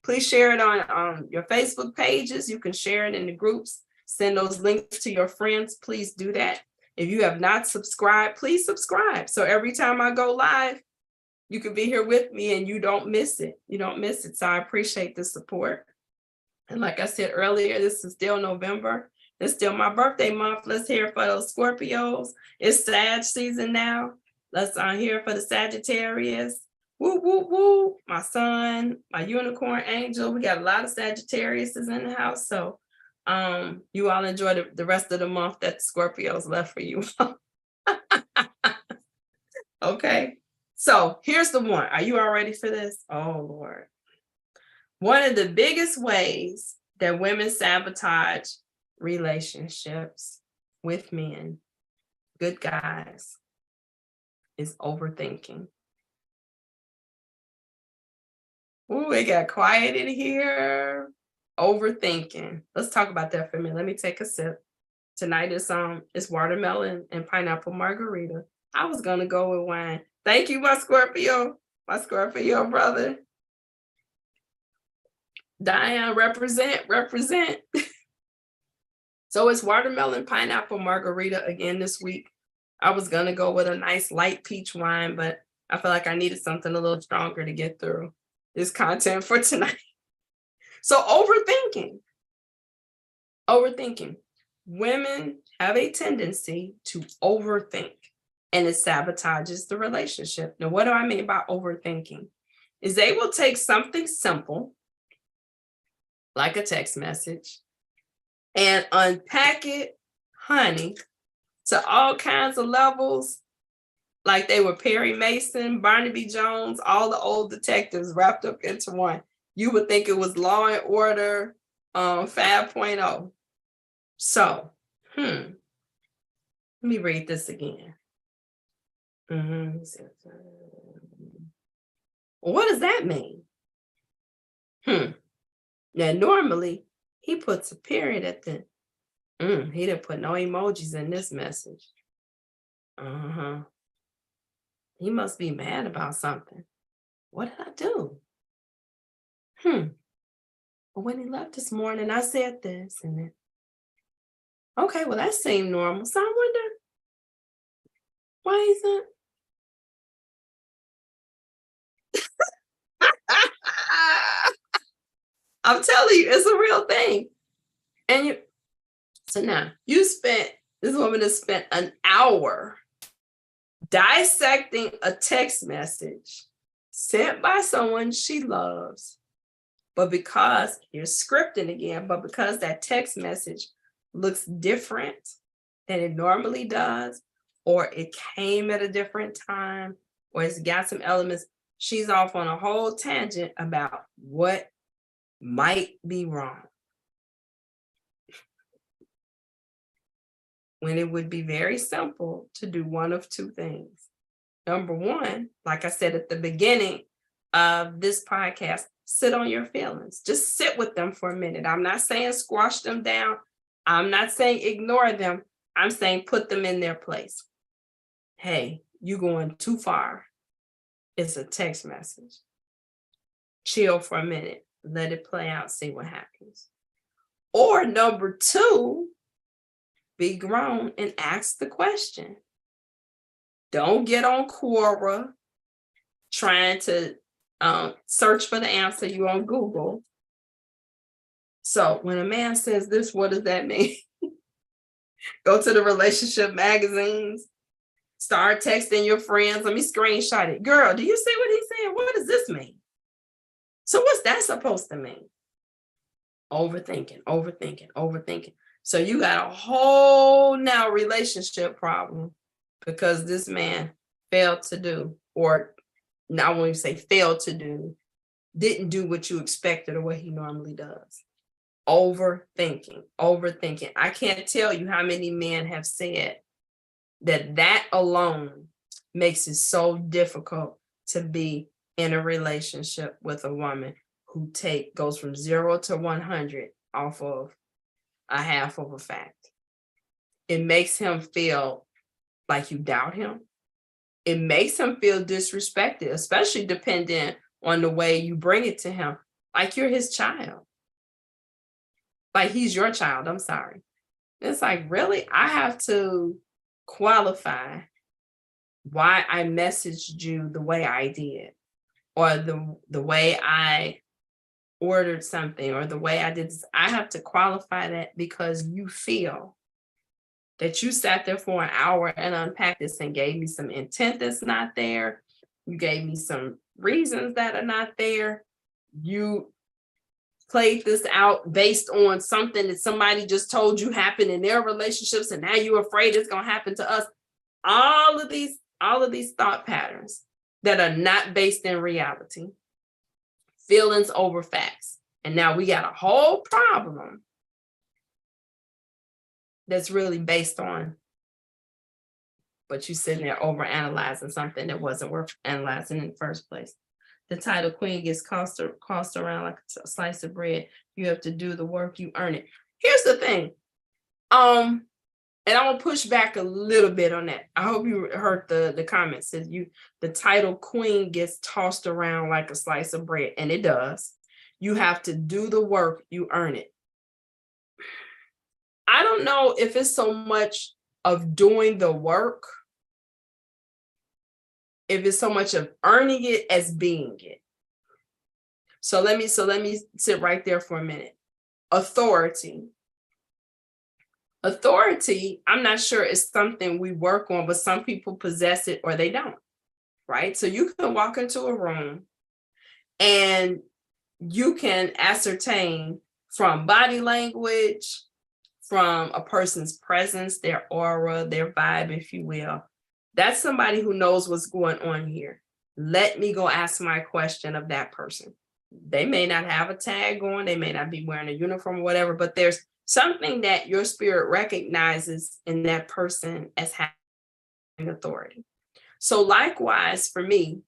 Speaker 1: Please share it on your Facebook pages. You can share it in the groups. Send those links to your friends. Please do that. If you have not subscribed, please subscribe. So every time I go live, you can be here with me and you don't miss it. So I appreciate the support. And like I said earlier, this is still November. It's still my birthday month. Let's hear for those Scorpios. It's Sag season now. Let's hear for the Sagittarius. Woo, woo, woo. My son, my unicorn angel. We got a lot of Sagittariuses in the house. So you all enjoy the rest of the month that the Scorpios left for you. Okay. So here's the one. Are you all ready for this? Oh, Lord. One of the biggest ways that women sabotage relationships with men good guys is overthinking. Ooh, it got quiet in here. Overthinking. Let's talk about that for a minute. Let me take a sip. Tonight is watermelon and pineapple margarita. I was gonna go with wine. Thank you, my Scorpio brother. Diane, represent. So it's watermelon pineapple margarita again this week. I was gonna go with a nice light peach wine, but I feel like I needed something a little stronger to get through this content for tonight. So overthinking. Women have a tendency to overthink, and it sabotages the relationship. Now, what do I mean by overthinking? Is they will take something simple, like a text message, and unpack it, honey, to all kinds of levels, like they were Perry Mason, Barnaby Jones, all the old detectives wrapped up into one. You would think it was Law and Order 5.0. So, let me read this again. What does that mean? Now, normally, he puts a period at the, he didn't put no emojis in this message. He must be mad about something. What did I do? But when he left this morning, I said this and then, okay, well, that seemed normal. So I wonder, why isn't I'm telling you, it's a real thing. And so now this woman has spent an hour dissecting a text message sent by someone she loves. But because, here's scripting again, but because that text message looks different than it normally does, or it came at a different time, or it's got some elements, she's off on a whole tangent about what might be wrong. When it would be very simple to do one of two things. Number one, like I said at the beginning of this podcast, sit on your feelings. Just sit with them for a minute. I'm not saying squash them down. I'm not saying ignore them. I'm saying put them in their place. Hey, you going too far. It's a text message. Chill for a minute. Let it play out. See what happens. Or number two, be grown and ask the question. Don't get on Quora trying to search for the answer. You on Google. So when a man says this, what does that mean? Go to the relationship magazines, start texting your friends. Let me screenshot it. Girl, do you see what he's saying? What does this mean? So what's that supposed to mean? Overthinking. So you got a whole now relationship problem because this man failed to do, or now when you say failed to do, didn't do what you expected or what he normally does. Overthinking. I can't tell you how many men have said that alone makes it so difficult to be in a relationship with a woman who goes from 0 to 100 off of a half of a fact. It makes him feel like you doubt him. It makes him feel disrespected, especially depending on the way you bring it to him, like you're his child. Like he's your child, I'm sorry. It's like, really? I have to qualify why I messaged you the way I did, or the way I ordered something, or the way I did this. I have to qualify that because you feel that you sat there for an hour and unpacked this and gave me some intent that's not there. You gave me some reasons that are not there. You played this out based on something that somebody just told you happened in their relationships, and now you're afraid it's going to happen to us. All of these thought patterns that are not based in reality. Feelings over facts. And now we got a whole problem that's really based on but you sitting there over analyzing something that wasn't worth analyzing in the first place. The title queen gets tossed around like a slice of bread. You have to do the work, you earn it. Here's the thing. And I'm gonna push back a little bit on that. I hope you heard the comments. Says the title queen gets tossed around like a slice of bread, and it does. You have to do the work, you earn it. I don't know if it's so much of doing the work, if it's so much of earning it as being it. So let me sit right there for a minute. Authority, I'm not sure it's something we work on, but some people possess it or they don't, right? So you can walk into a room and you can ascertain from body language, from a person's presence, their aura, their vibe, if you will. That's somebody who knows what's going on here. Let me go ask my question of that person. They may not have a tag on, they may not be wearing a uniform or whatever, but there's something that your spirit recognizes in that person as having authority. So likewise, for me,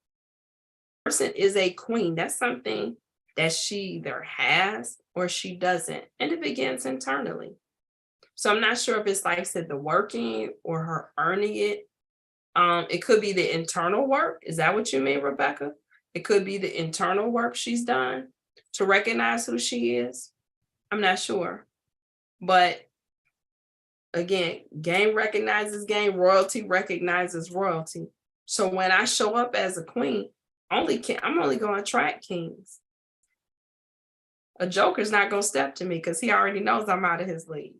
Speaker 1: person is a queen. That's something that she either has or she doesn't, and it begins internally. So I'm not sure if it's like I said, the working or her earning it. It could be the internal work. Is that what you mean, Rebecca? It could be the internal work she's done to recognize who she is. I'm not sure. But again, game recognizes game, royalty recognizes royalty. So when I show up as a queen, I'm only going to attract kings. A joker's not going to step to me because he already knows I'm out of his league.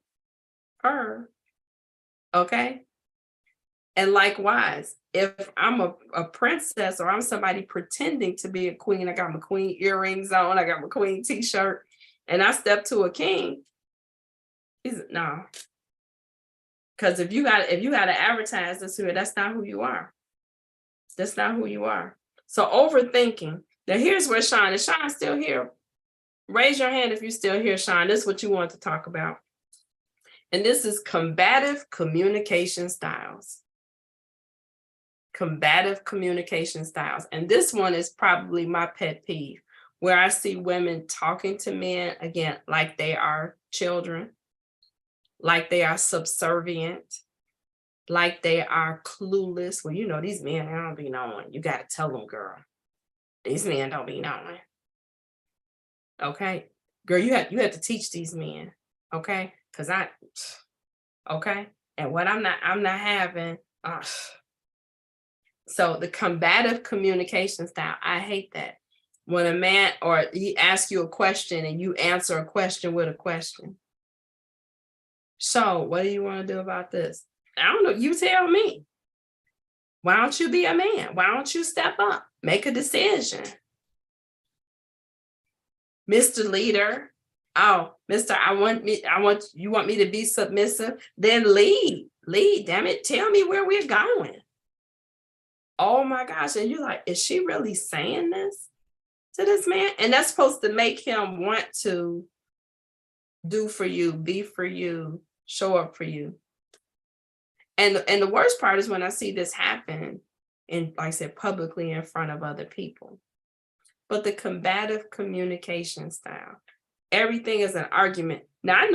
Speaker 1: Okay? And likewise, if I'm a princess or I'm somebody pretending to be a queen, I got my queen earrings on, I got my queen t-shirt, and I step to a king, no. Because if you got to advertise this, that's not who you are. That's not who you are. So overthinking. Now here's where Sean, is Sean still here? Raise your hand if you're still here, Sean. This is what you want to talk about. And this is combative communication styles. Combative communication styles. And this one is probably my pet peeve, where I see women talking to men, again, like they are children, like they are subservient, like they are clueless. Well, you know, these men, they don't be knowing. You got to tell them, girl. These men don't be knowing. Okay? Girl, you have to teach these men. Okay? Because okay? And what I'm not having, so the combative communication style, I hate that. When a man, or he asks you a question and you answer a question with a question. So what do you want to do about this? I don't know. You tell me. Why don't you be a man? Why don't you step up? Make a decision. Mr. Leader. Oh, Mr. You want me to be submissive? Then lead, damn it. Tell me where we're going. Oh my gosh. And you're like, is she really saying this to this man? And that's supposed to make him want to do for you, be for you, show up for you. And the worst part is when I see this happen, and like I said, publicly in front of other people. But the combative communication style, everything is an argument. Now I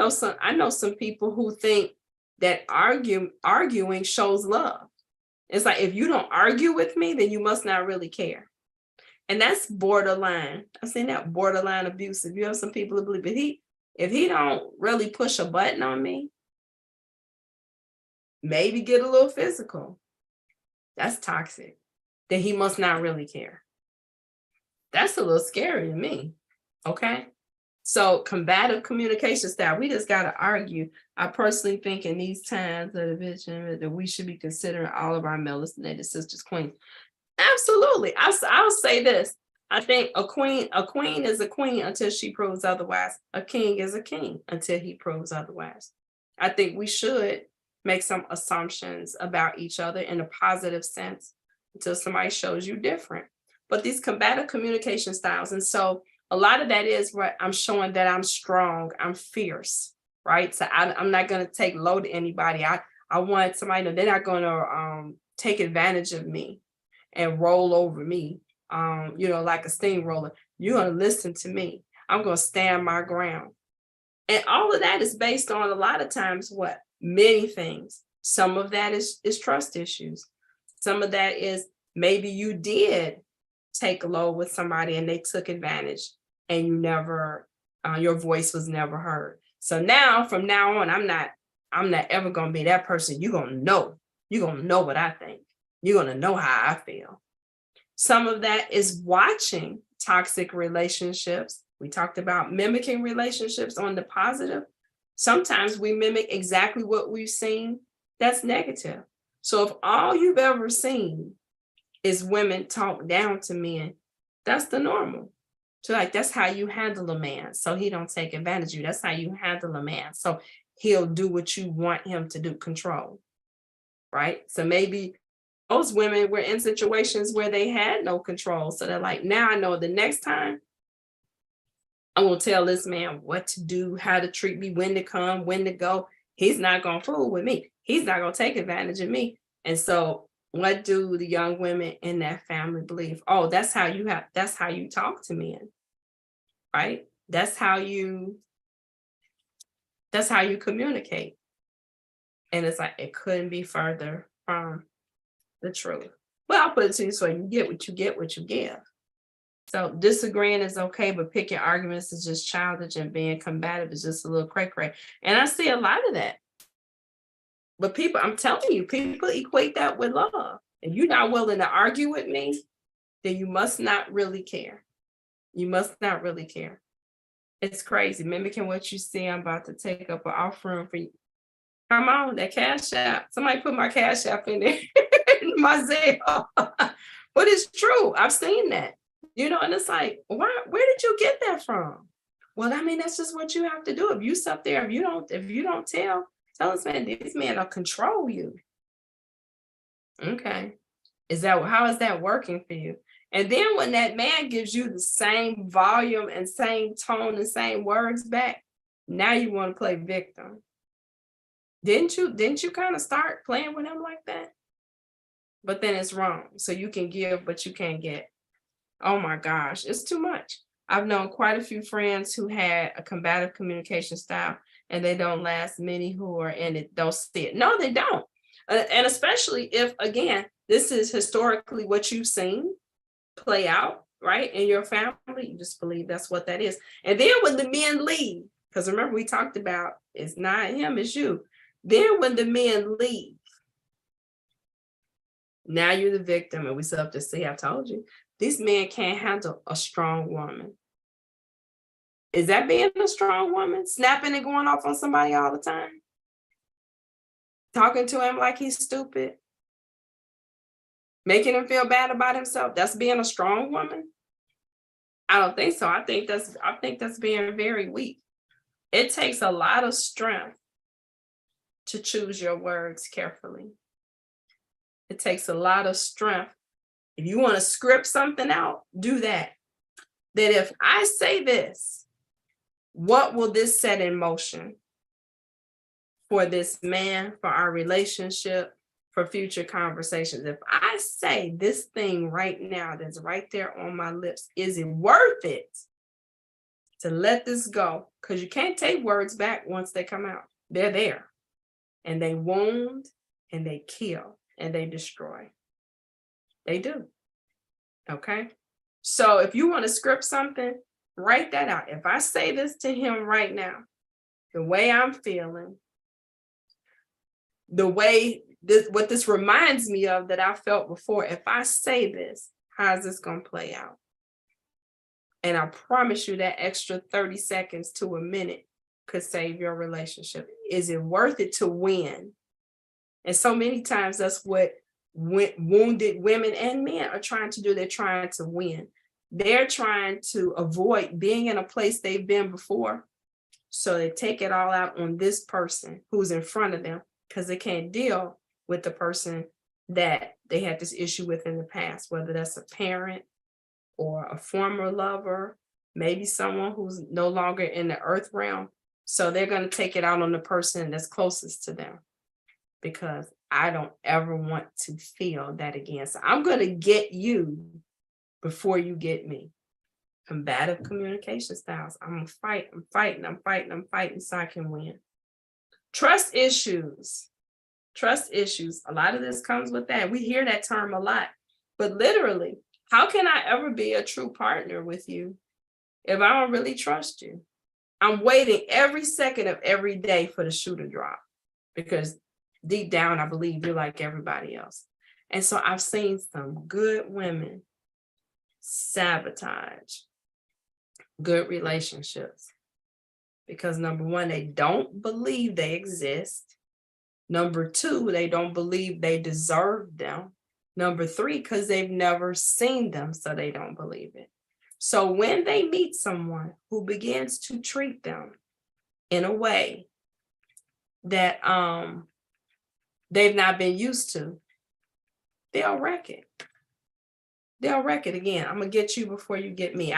Speaker 1: know some people who think that arguing shows love. It's like, if you don't argue with me, then you must not really care. And that's borderline. I've seen that borderline abusive. You have some people who believe, but if he don't really push a button on me, maybe get a little physical, that's toxic. Then he must not really care. That's a little scary to me. Okay. So combative communication style, we just got to argue. I personally think in these times of division that we should be considering all of our melanated sisters queens. Absolutely. I'll say this. I think a queen is a queen until she proves otherwise. A king is a king until he proves otherwise. I think we should make some assumptions about each other in a positive sense until somebody shows you different. But these combative communication styles, and so a lot of that is where I'm showing that I'm strong, I'm fierce, right? So I'm not going to take low to anybody. I want somebody to know they're not gonna take advantage of me and roll over me, like a steamroller. You're gonna listen to me. I'm gonna stand my ground. And all of that is based on a lot of times what? Many things. Some of that is trust issues. Some of that is maybe you did take a load with somebody and they took advantage and you never, your voice was never heard. So now, from now on, I'm not ever gonna be that person. You're gonna know what I think. You're gonna know how I feel. Some of that is watching toxic relationships. We talked about mimicking relationships on the positive. Sometimes we mimic exactly what we've seen that's negative. So if all you've ever seen is women talk down to men, that's the normal. So like that's how you handle a man. So he don't take advantage of you. That's how you handle a man. So he'll do what you want him to do, control. Right? So maybe those women were in situations where they had no control. So they're like, now I know the next time I'm gonna tell this man what to do, how to treat me, when to come, when to go. He's not gonna fool with me. He's not gonna take advantage of me. And so what do the young women in that family believe? Oh, that's how you talk to men, right? That's how you communicate. And it's like it couldn't be further from the truth. Well, I'll put it to you so you get what you give. So disagreeing is okay, but picking arguments is just childish, and being combative is just a little cray-cray. And I see a lot of that. But people, I'm telling you, people equate that with love. If you're not willing to argue with me, then you must not really care. You must not really care. It's crazy. Mimicking what you see, I'm about to take up an offering for you. Come on, that Cash App. Somebody put my Cash App in there, in my Zelle. But it's true. I've seen that. And it's like, where did you get that from? Well, I mean, that's just what you have to do. If you sit there, if you don't tell this man, this man will control you. Okay. How is that working for you? And then when that man gives you the same volume and same tone and same words back, now you want to play victim. Didn't you kind of start playing with him like that? But then it's wrong. So you can give, but you can't get. Oh my gosh, it's too much. I've known quite a few friends who had a combative communication style and they don't last. Many who are in it don't see it. No, they don't. And especially if, again, this is historically what you've seen play out, right, in your family, you just believe that's what that is. And then when the men leave, because remember we talked about it's not him, it's you. Then when the men leave, now you're the victim, and we still have to say, I told you. These men can't handle a strong woman. Is that being a strong woman? Snapping and going off on somebody all the time? Talking to him like he's stupid? Making him feel bad about himself? That's being a strong woman? I don't think so. I think that's being very weak. It takes a lot of strength to choose your words carefully. It takes a lot of strength. If you want to script something out, do that. That if I say this, what will this set in motion for this man, for our relationship, for future conversations? If I say this thing right now that's right there on my lips, is it worth it to let this go? Because you can't take words back once they come out. They're there. And they wound, and they kill, and they destroy. They do. Okay? So if you want to script something, write that out. If I say this to him right now, the way I'm feeling, the way what this reminds me of that I felt before, if I say this, how's this going to play out? And I promise you that extra 30 seconds to a minute could save your relationship. Is it worth it to win? And so many times that's what wounded women and men are trying to do. They're trying to win. They're trying to avoid being in a place they've been before. So they take it all out on this person who's in front of them because they can't deal with the person that they had this issue with in the past, whether that's a parent or a former lover, maybe someone who's no longer in the earth realm. So they're going to take it out on the person that's closest to them. because I don't ever want to feel that again. So I'm going to get you before you get me. Combative communication styles. I'm going to fight. I'm fighting so I can win. Trust issues. Trust issues. A lot of this comes with that. We hear that term a lot, but literally, how can I ever be a true partner with you if I don't really trust you? I'm waiting every second of every day for the shoe to drop because deep down, I believe you're like everybody else. And so I've seen some good women sabotage good relationships because number one, they don't believe they exist. Number two, they don't believe they deserve them. Number three, because they've never seen them, so they don't believe it. So when they meet someone who begins to treat them in a way that they've not been used to, they'll wreck it. They'll wreck it again. I'm gonna get you before you get me.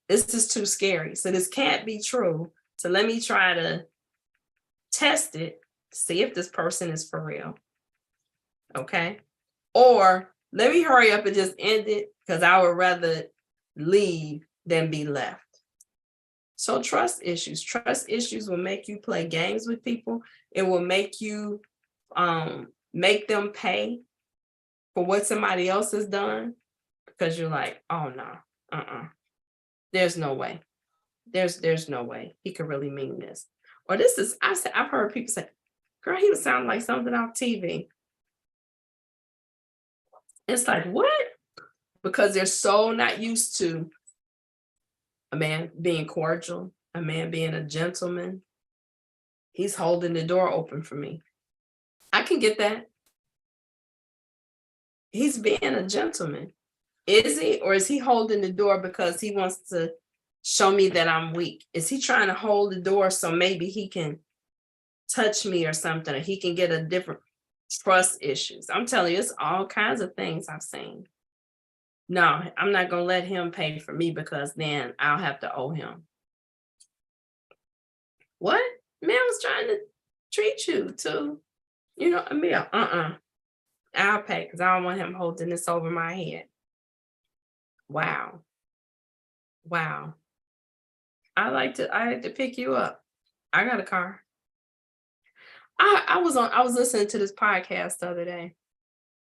Speaker 1: This is too scary. So this can't be true. So let me try to test it, see if this person is for real. Okay. Or let me hurry up and just end it because I would rather leave than be left. So trust issues will make you play games with people. It will make you make them pay for what somebody else has done because you're like, oh no, there's no way. There's no way he could really mean this. Or this is, I've heard people say, girl, he would sound like something off TV. It's like, what? Because they're so not used to a man being cordial, a man being a gentleman. He's holding the door open for me. I can get that. He's being a gentleman. Is he? Or is he holding the door because he wants to show me that I'm weak? Is he trying to hold the door so maybe he can touch me or something, or he can get a different trust issues? I'm telling you, it's all kinds of things I've seen. No, I'm not going to let him pay for me because then I'll have to owe him. What? Man was trying to treat you to, a meal. I'll pay because I don't want him holding this over my head. Wow. I had to pick you up. I got a car. I was listening to this podcast the other day.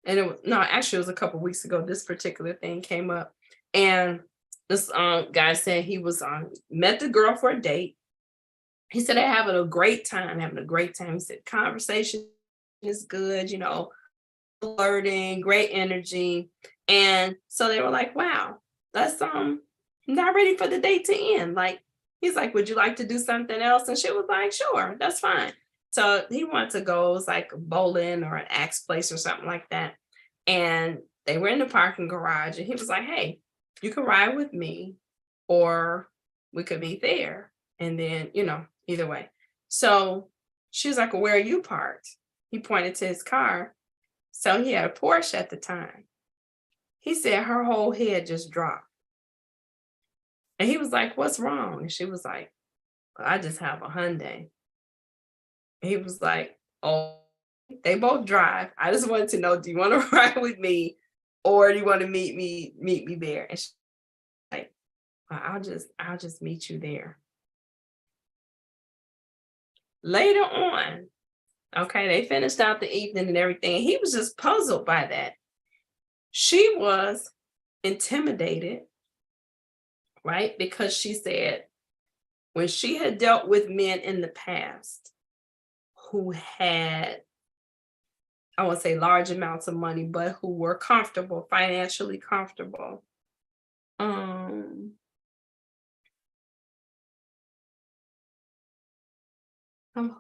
Speaker 1: And it was a couple weeks ago, this particular thing came up. And this guy said he was met the girl for a date. He said they're having a great time. He said conversation is good, flirting, great energy. And so they were like, wow, that's not ready for the date to end. Like, he's like, would you like to do something else? And she was like, sure, that's fine. So he wanted to go, it was like bowling or an axe place or something like that. And they were in the parking garage and he was like, hey, you can ride with me or we could meet there. And then, either way. So she was like, well, where are you parked? He pointed to his car. So he had a Porsche at the time. He said her whole head just dropped. And he was like, what's wrong? And she was like, well, I just have a Hyundai. He was like, oh, they both drive. I just wanted to know, do you want to ride with me or do you want to meet me there? And she's like, well, I'll just meet you there. Later on, okay, they finished out the evening and everything. He was just puzzled by that. She was intimidated, right? Because she said when she had dealt with men in the past who had, I won't say large amounts of money, but who were comfortable, financially comfortable. I'm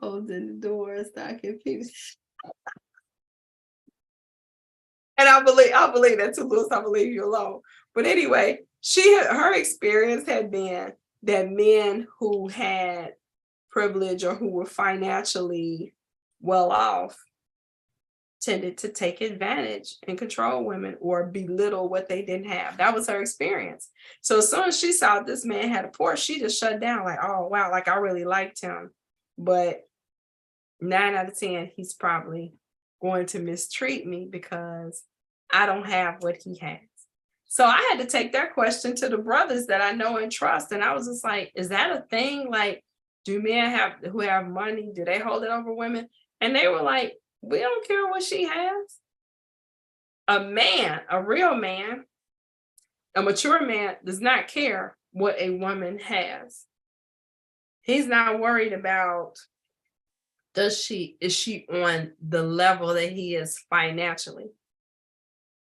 Speaker 1: holding the door so I can finish. And I believe that too, Lewis. I believe you alone. But anyway, her experience had been that men who had privilege or who were financially well off tended to take advantage and control women or belittle what they didn't have. That was her experience. So as soon as she saw this man had a Porsche, she just shut down like, oh, wow, like I really liked him. But 9 out of 10, he's probably going to mistreat me because I don't have what he has. So I had to take that question to the brothers that I know and trust. And I was just like, is that a thing? Like, do men who have money, do they hold it over women? And they were like, we don't care what she has. A man, a real man, a mature man does not care what a woman has. He's not worried about, is she on the level that he is financially?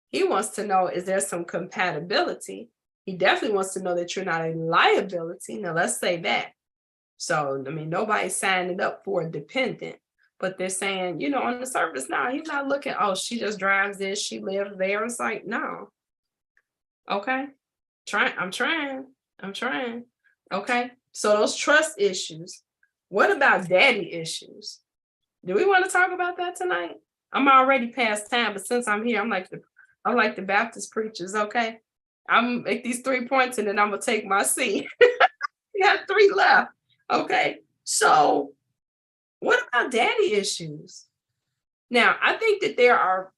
Speaker 1: He wants to know, is there some compatibility? He definitely wants to know that you're not a liability. Now, let's say that. So, I mean, nobody's signing up for a dependent, but they're saying, on the surface, no, he's not looking, oh, she just drives this, she lives there. It's like, no. Okay. I'm trying. Okay. So those trust issues. What about daddy issues? Do we want to talk about that tonight? I'm already past time, but since I'm here, I'm like the Baptist preachers. Okay. I'm make these 3 points and then I'm gonna take my seat. We got 3 left. Okay. So what about daddy issues? Now, I think that there are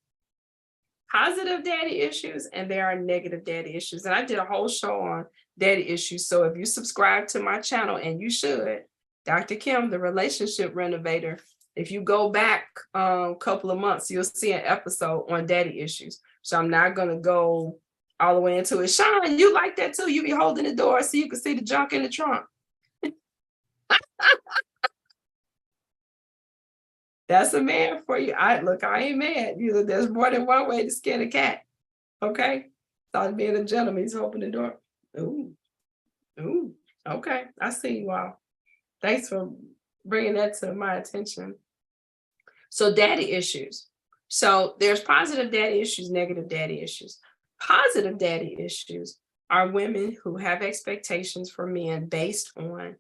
Speaker 1: positive daddy issues and there are negative daddy issues. And I did a whole show on daddy issues. So if you subscribe to my channel, and you should, Dr. Kim, the relationship renovator, if you go back a couple of months, you'll see an episode on daddy issues. So I'm not going to go all the way into it. Sean, you like that too. You be holding the door so you can see the junk in the trunk. That's a man for you. I ain't mad. There's more than one way to skin a cat. Okay. Thought being a gentleman, he's opening the door. Ooh. Okay. I see you all. Thanks for bringing that to my attention. So daddy issues. So there's positive daddy issues, negative daddy issues. Positive daddy issues are women who have expectations for men based on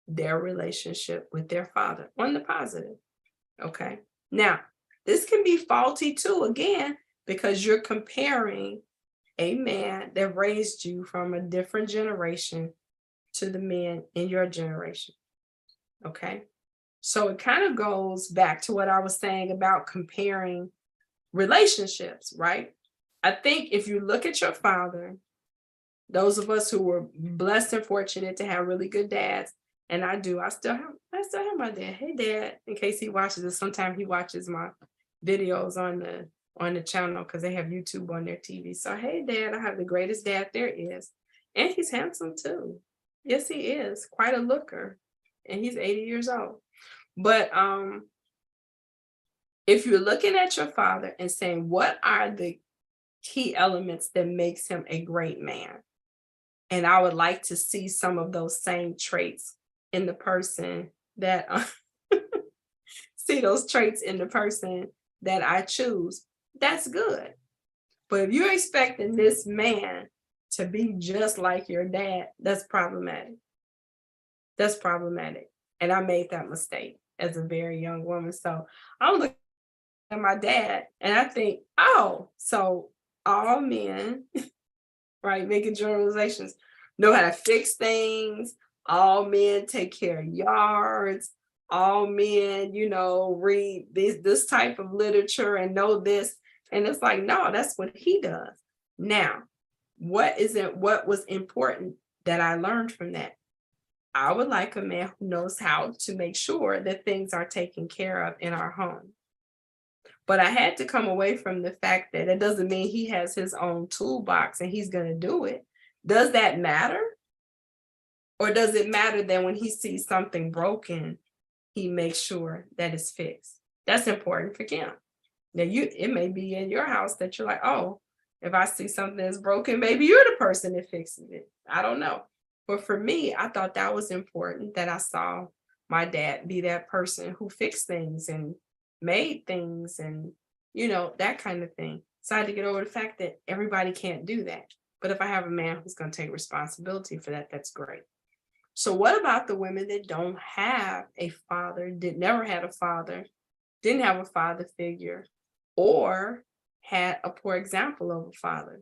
Speaker 1: their relationship with their father, on the positive. Okay. Now, this can be faulty too, again, because you're comparing a man that raised you from a different generation to the men in your generation. Okay. So it kind of goes back to what I was saying about comparing relationships, right? I think if you look at your father, those of us who were blessed and fortunate to have really good dads, and I still have my dad. Hey, Dad, in case he watches this. Sometimes he watches my videos on the channel because they have YouTube on their TV. So, hey, Dad, I have the greatest dad there is. And he's handsome too. Yes, he is. Quite a looker. And he's 80 years old. But if you're looking at your father and saying, what are the key elements that makes him a great man? And I would like to see some of those same traits in the person that I choose. That's good. But if you're expecting this man to be just like your dad, that's problematic. That's problematic. And I made that mistake as a very young woman. So I'm looking at my dad and I think, oh, so all men, right, making generalizations, know how to fix things. All men take care of yards. All men, read this type of literature and know this. And it's like, no, that's what he does. Now, what was important that I learned from that? I would like a man who knows how to make sure that things are taken care of in our home. But I had to come away from the fact that it doesn't mean he has his own toolbox and he's going to do it. Does that matter? Or does it matter that when he sees something broken, he makes sure that it's fixed? That's important for Kim. Now, it may be in your house that you're like, oh, if I see something that's broken, maybe you're the person that fixes it. I don't know. But for me, I thought that was important that I saw my dad be that person who fixed things and made things and, that kind of thing. So I had to get over the fact that everybody can't do that. But if I have a man who's going to take responsibility for that, that's great. So what about the women that don't have a father, never had a father, didn't have a father figure, or had a poor example of a father?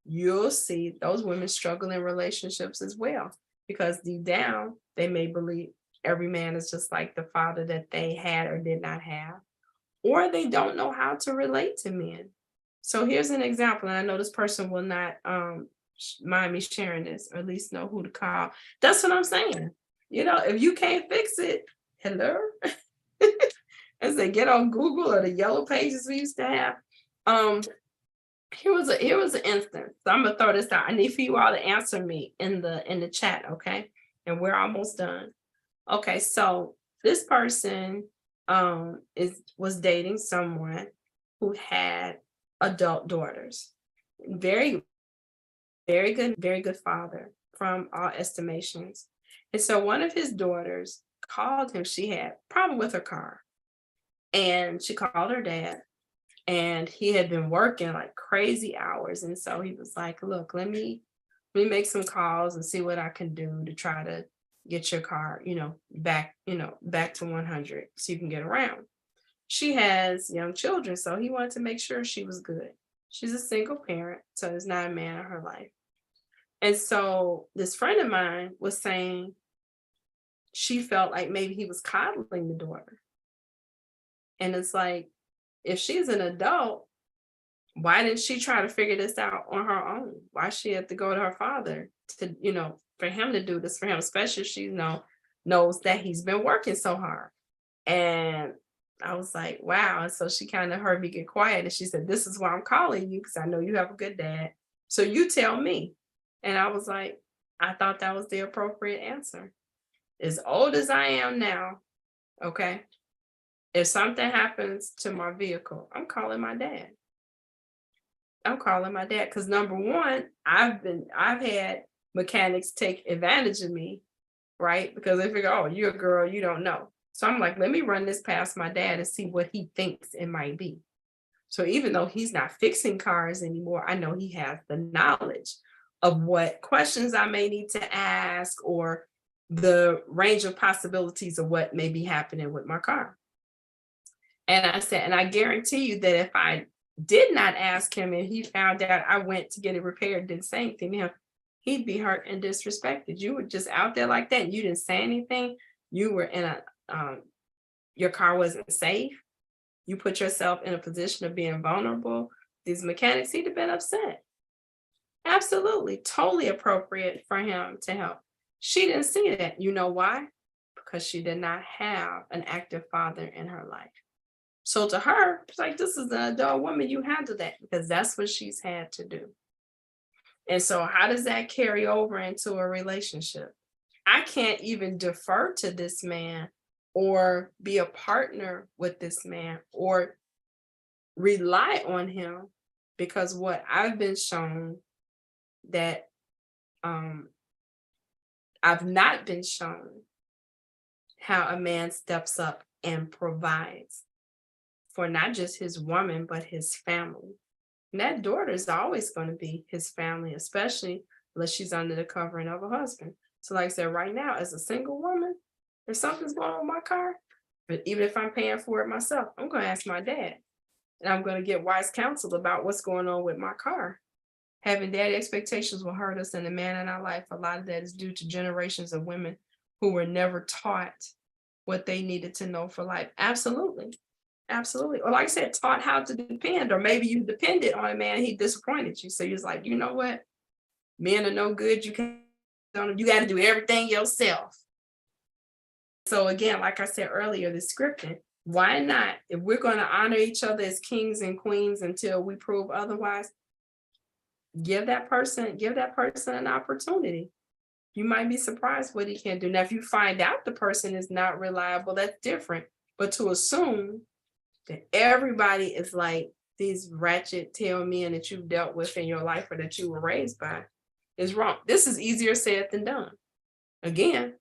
Speaker 1: You'll see those women struggle in relationships as well, because deep down, they may believe every man is just like the father that they had or did not have, or they don't know how to relate to men. So here's an example, and I know this person will not mind me sharing this, or at least know who to call. That's what I'm saying. If you can't fix it, hello. As they get on Google or the yellow pages we used to have. Here was an instance. So I'm gonna throw this out. I need for you all to answer me in the chat, okay? And we're almost done. Okay, so this person was dating someone who had adult daughters. Very, very good father from all estimations. And so one of his daughters called him. She had a problem with her car. And she called her dad, and he had been working like crazy hours. And so he was like, look, let me make some calls and see what I can do to try to get your car, back to 100 so you can get around. She has young children, so he wanted to make sure she was good. She's a single parent, so there's not a man in her life. And so this friend of mine was saying she felt like maybe he was coddling the daughter. And it's like, if she's an adult, why didn't she try to figure this out on her own? Why she had to go to her father to, for him to do this for him, especially if she knows that he's been working so hard. And I was like, wow. And so she kind of heard me get quiet. And she said, this is why I'm calling you, because I know you have a good dad. So you tell me. And I was like, I thought that was the appropriate answer. As old as I am now, okay, if something happens to my vehicle, I'm calling my dad. Because number one, I've had mechanics take advantage of me, right? Because they figure, oh, you're a girl, you don't know. So I'm like, let me run this past my dad and see what he thinks it might be. So even though he's not fixing cars anymore, I know he has the knowledge of what questions I may need to ask, or the range of possibilities of what may be happening with my car. And I said, and I guarantee you that if I did not ask him and he found out I went to get it repaired, didn't say anything to him, he'd be hurt and disrespected. You were just out there like that and you didn't say anything. You were in your car wasn't safe. You put yourself in a position of being vulnerable. These mechanics, he'd have been upset. Absolutely, totally appropriate for him to help. She didn't see that. You know why? Because she did not have an active father in her life. So to her, it's like, this is an adult woman, you handle that, because that's what she's had to do. And so how does that carry over into a relationship? I can't even defer to this man or be a partner with this man or rely on him, because what I've been shown that I've not been shown how a man steps up and provides for not just his woman, but his family. And that daughter is always going to be his family, especially unless she's under the covering of a husband. So like I said, right now, as a single woman, if something's going on with my car, but even if I'm paying for it myself, I'm going to ask my dad. And I'm going to get wise counsel about what's going on with my car. Having daddy expectations will hurt us and the man in our life. A lot of that is due to generations of women who were never taught what they needed to know for life. Absolutely. Absolutely. Or like I said, taught how to depend, or maybe you depended on a man, he disappointed you. So you're like, you know what? Men are no good. You got to do everything yourself. So again, like I said earlier, the scripting, why not? If we're going to honor each other as kings and queens until we prove otherwise, give that person an opportunity. You might be surprised what he can do. Now, if you find out the person is not reliable, that's different. But to assume that everybody is like these ratchet tail men that you've dealt with in your life or that you were raised by is wrong. This is easier said than done. Again,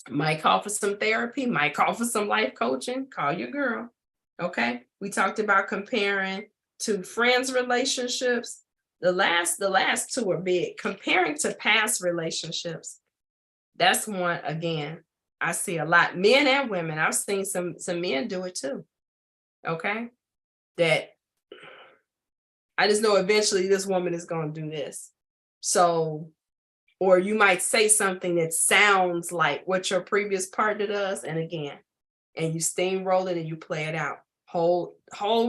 Speaker 1: might call for some therapy, might call for some life coaching, call your girl. Okay. We talked about comparing to friends' relationships. The last two are big. Comparing to past relationships. That's one, again, I see a lot. Men and women. I've seen some men do it too. Okay. That I just know eventually this woman is going to do this. So Or you might say something that sounds like what your previous partner does, and again, and you steamroll it and you play it out. Whole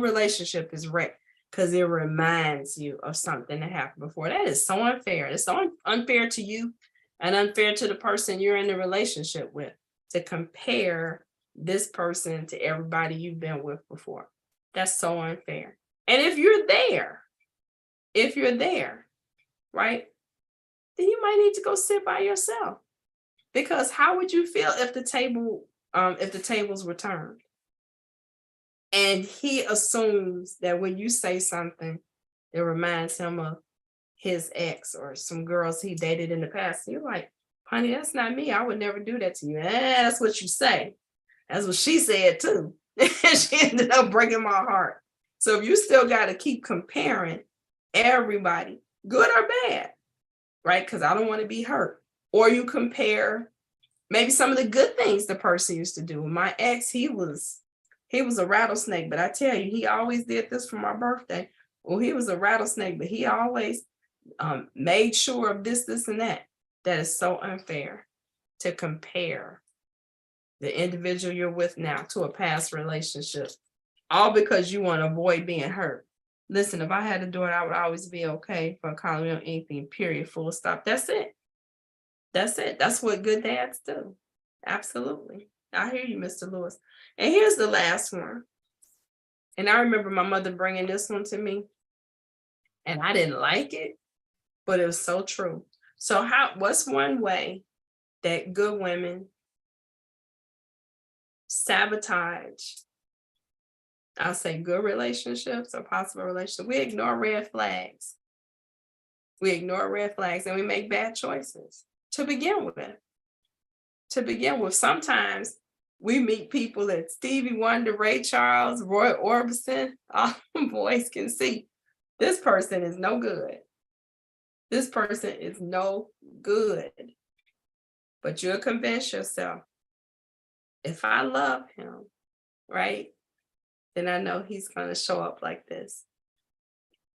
Speaker 1: relationship is wrecked because it reminds you of something that happened before. That is so unfair. It's so unfair to you and unfair to the person you're in the relationship with, to compare this person to everybody you've been with before. That's so unfair. And if you're there, right, then you might need to go sit by yourself. Because how would you feel if the tables were turned? And he assumes that when you say something that reminds him of his ex or some girls he dated in the past, you're like, honey, that's not me. I would never do that to you. That's what you say. That's what she said too. She ended up breaking my heart. So if you still got to keep comparing everybody, good or bad, right? Because I don't want to be hurt. Or you compare maybe some of the good things the person used to do. My ex, he was a rattlesnake, but I tell you, he always did this for my birthday. Well, he was a rattlesnake, but he always made sure of this, and that. That is so unfair to compare the individual you're with now to a past relationship, all because you want to avoid being hurt. Listen, if I had to do it, I would always be okay for calling me on anything, period, full stop. That's it. That's it. That's what good dads do. Absolutely. I hear you, Mr. Lewis. And here's the last one. And I remember my mother bringing this one to me, and I didn't like it, but it was so true. So what's one way that good women sabotage, I'll say, good relationships or possible relationships? We ignore red flags. We ignore red flags and we make bad choices to begin with. Sometimes we meet people that Stevie Wonder, Ray Charles, Roy Orbison, all boys can see this person is no good. This person is no good. But you'll convince yourself, if I love him, right, then I know he's going to show up like this.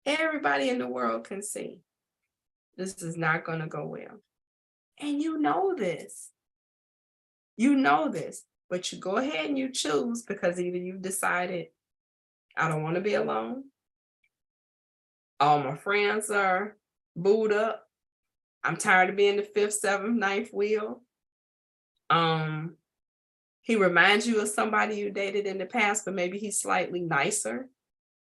Speaker 1: Everybody in the world can see this is not going to go well. And you know this. But you go ahead and you choose, because either you've decided, I don't want to be alone. All my friends are booed up. I'm tired of being the fifth, seventh, ninth wheel. He reminds you of somebody you dated in the past, but maybe he's slightly nicer.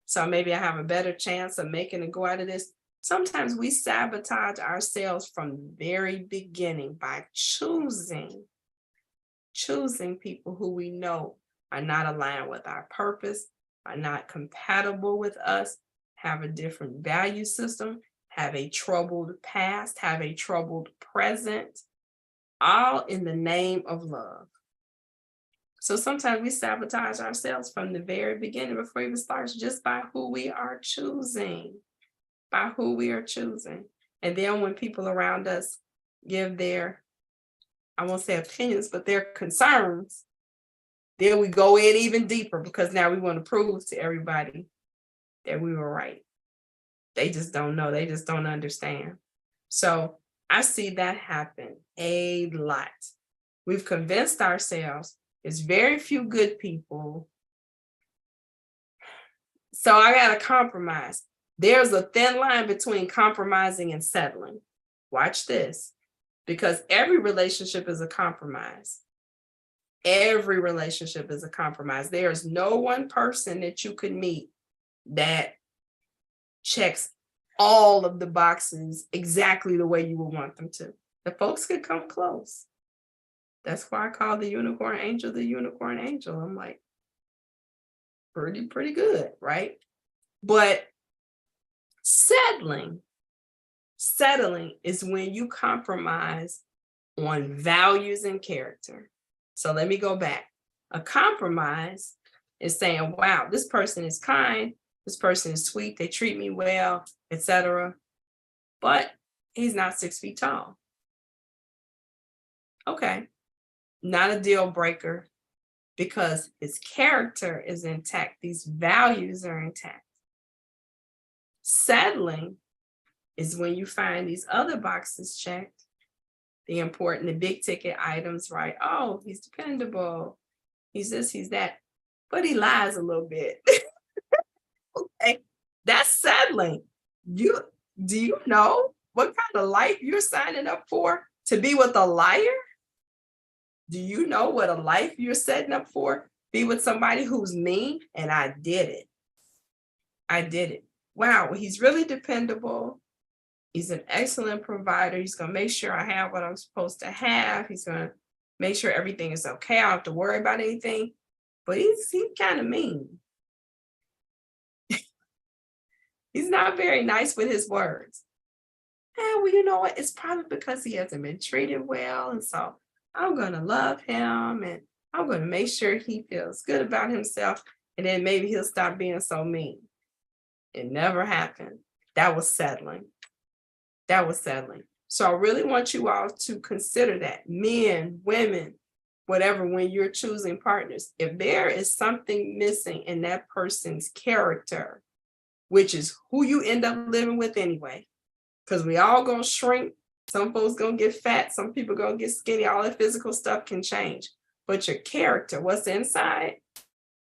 Speaker 1: So maybe I have a better chance of making it go out of this. Sometimes we sabotage ourselves from the very beginning by choosing people who we know are not aligned with our purpose, are not compatible with us, have a different value system, have a troubled past, have a troubled present, all in the name of love. So sometimes we sabotage ourselves from the very beginning before it even starts, just by who we are choosing. And then when people around us give their, I won't say opinions, but their concerns, then we go in even deeper, because now we want to prove to everybody that we were right. They just don't know. They just don't understand. So I see that happen a lot. We've convinced ourselves there's very few good people, so I got to compromise. There's a thin line between compromising and settling. Watch this, because every relationship is a compromise. Every relationship is a compromise. There's no one person that you could meet that checks all of the boxes exactly the way you would want them to. The folks could come close. That's why I call the unicorn angel the unicorn angel. I'm like, pretty good, right? But settling is when you compromise on values and character. So let me go back. A compromise is saying, wow, this person is kind, this person is sweet, they treat me well, etc. But he's not 6 feet tall. Okay, not a deal breaker, because his character is intact. These values are intact. Settling is when you find these other boxes checked, the important, the big ticket items, right? Oh, he's dependable. He's this, he's that, but he lies a little bit. Okay, that's settling. You do you know what kind of life you're signing up for to be with a liar? Do you know what a life you're setting up for? Be with somebody who's mean? And I did it. I did it. Wow, he's really dependable. He's an excellent provider. He's going to make sure I have what I'm supposed to have. He's going to make sure everything is okay. I don't have to worry about anything. But he's kind of mean. He's not very nice with his words. And well, you know what? It's probably because he hasn't been treated well. And so I'm going to love him and I'm going to make sure he feels good about himself. And then maybe he'll stop being so mean. It never happened. That was settling. That was settling. So I really want you all to consider that, men, women, whatever, when you're choosing partners, if there is something missing in that person's character, which is who you end up living with anyway, because we all gonna shrink. Some folks gonna get fat, some people gonna get skinny, all that physical stuff can change. But your character, what's inside,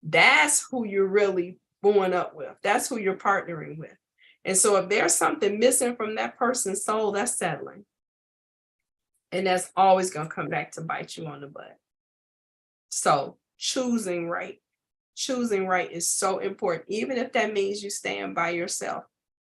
Speaker 1: that's who you're really going up with. That's who you're partnering with. And so if there's something missing from that person's soul, that's settling. And that's always gonna come back to bite you on the butt. So choosing right is so important, even if that means you stand by yourself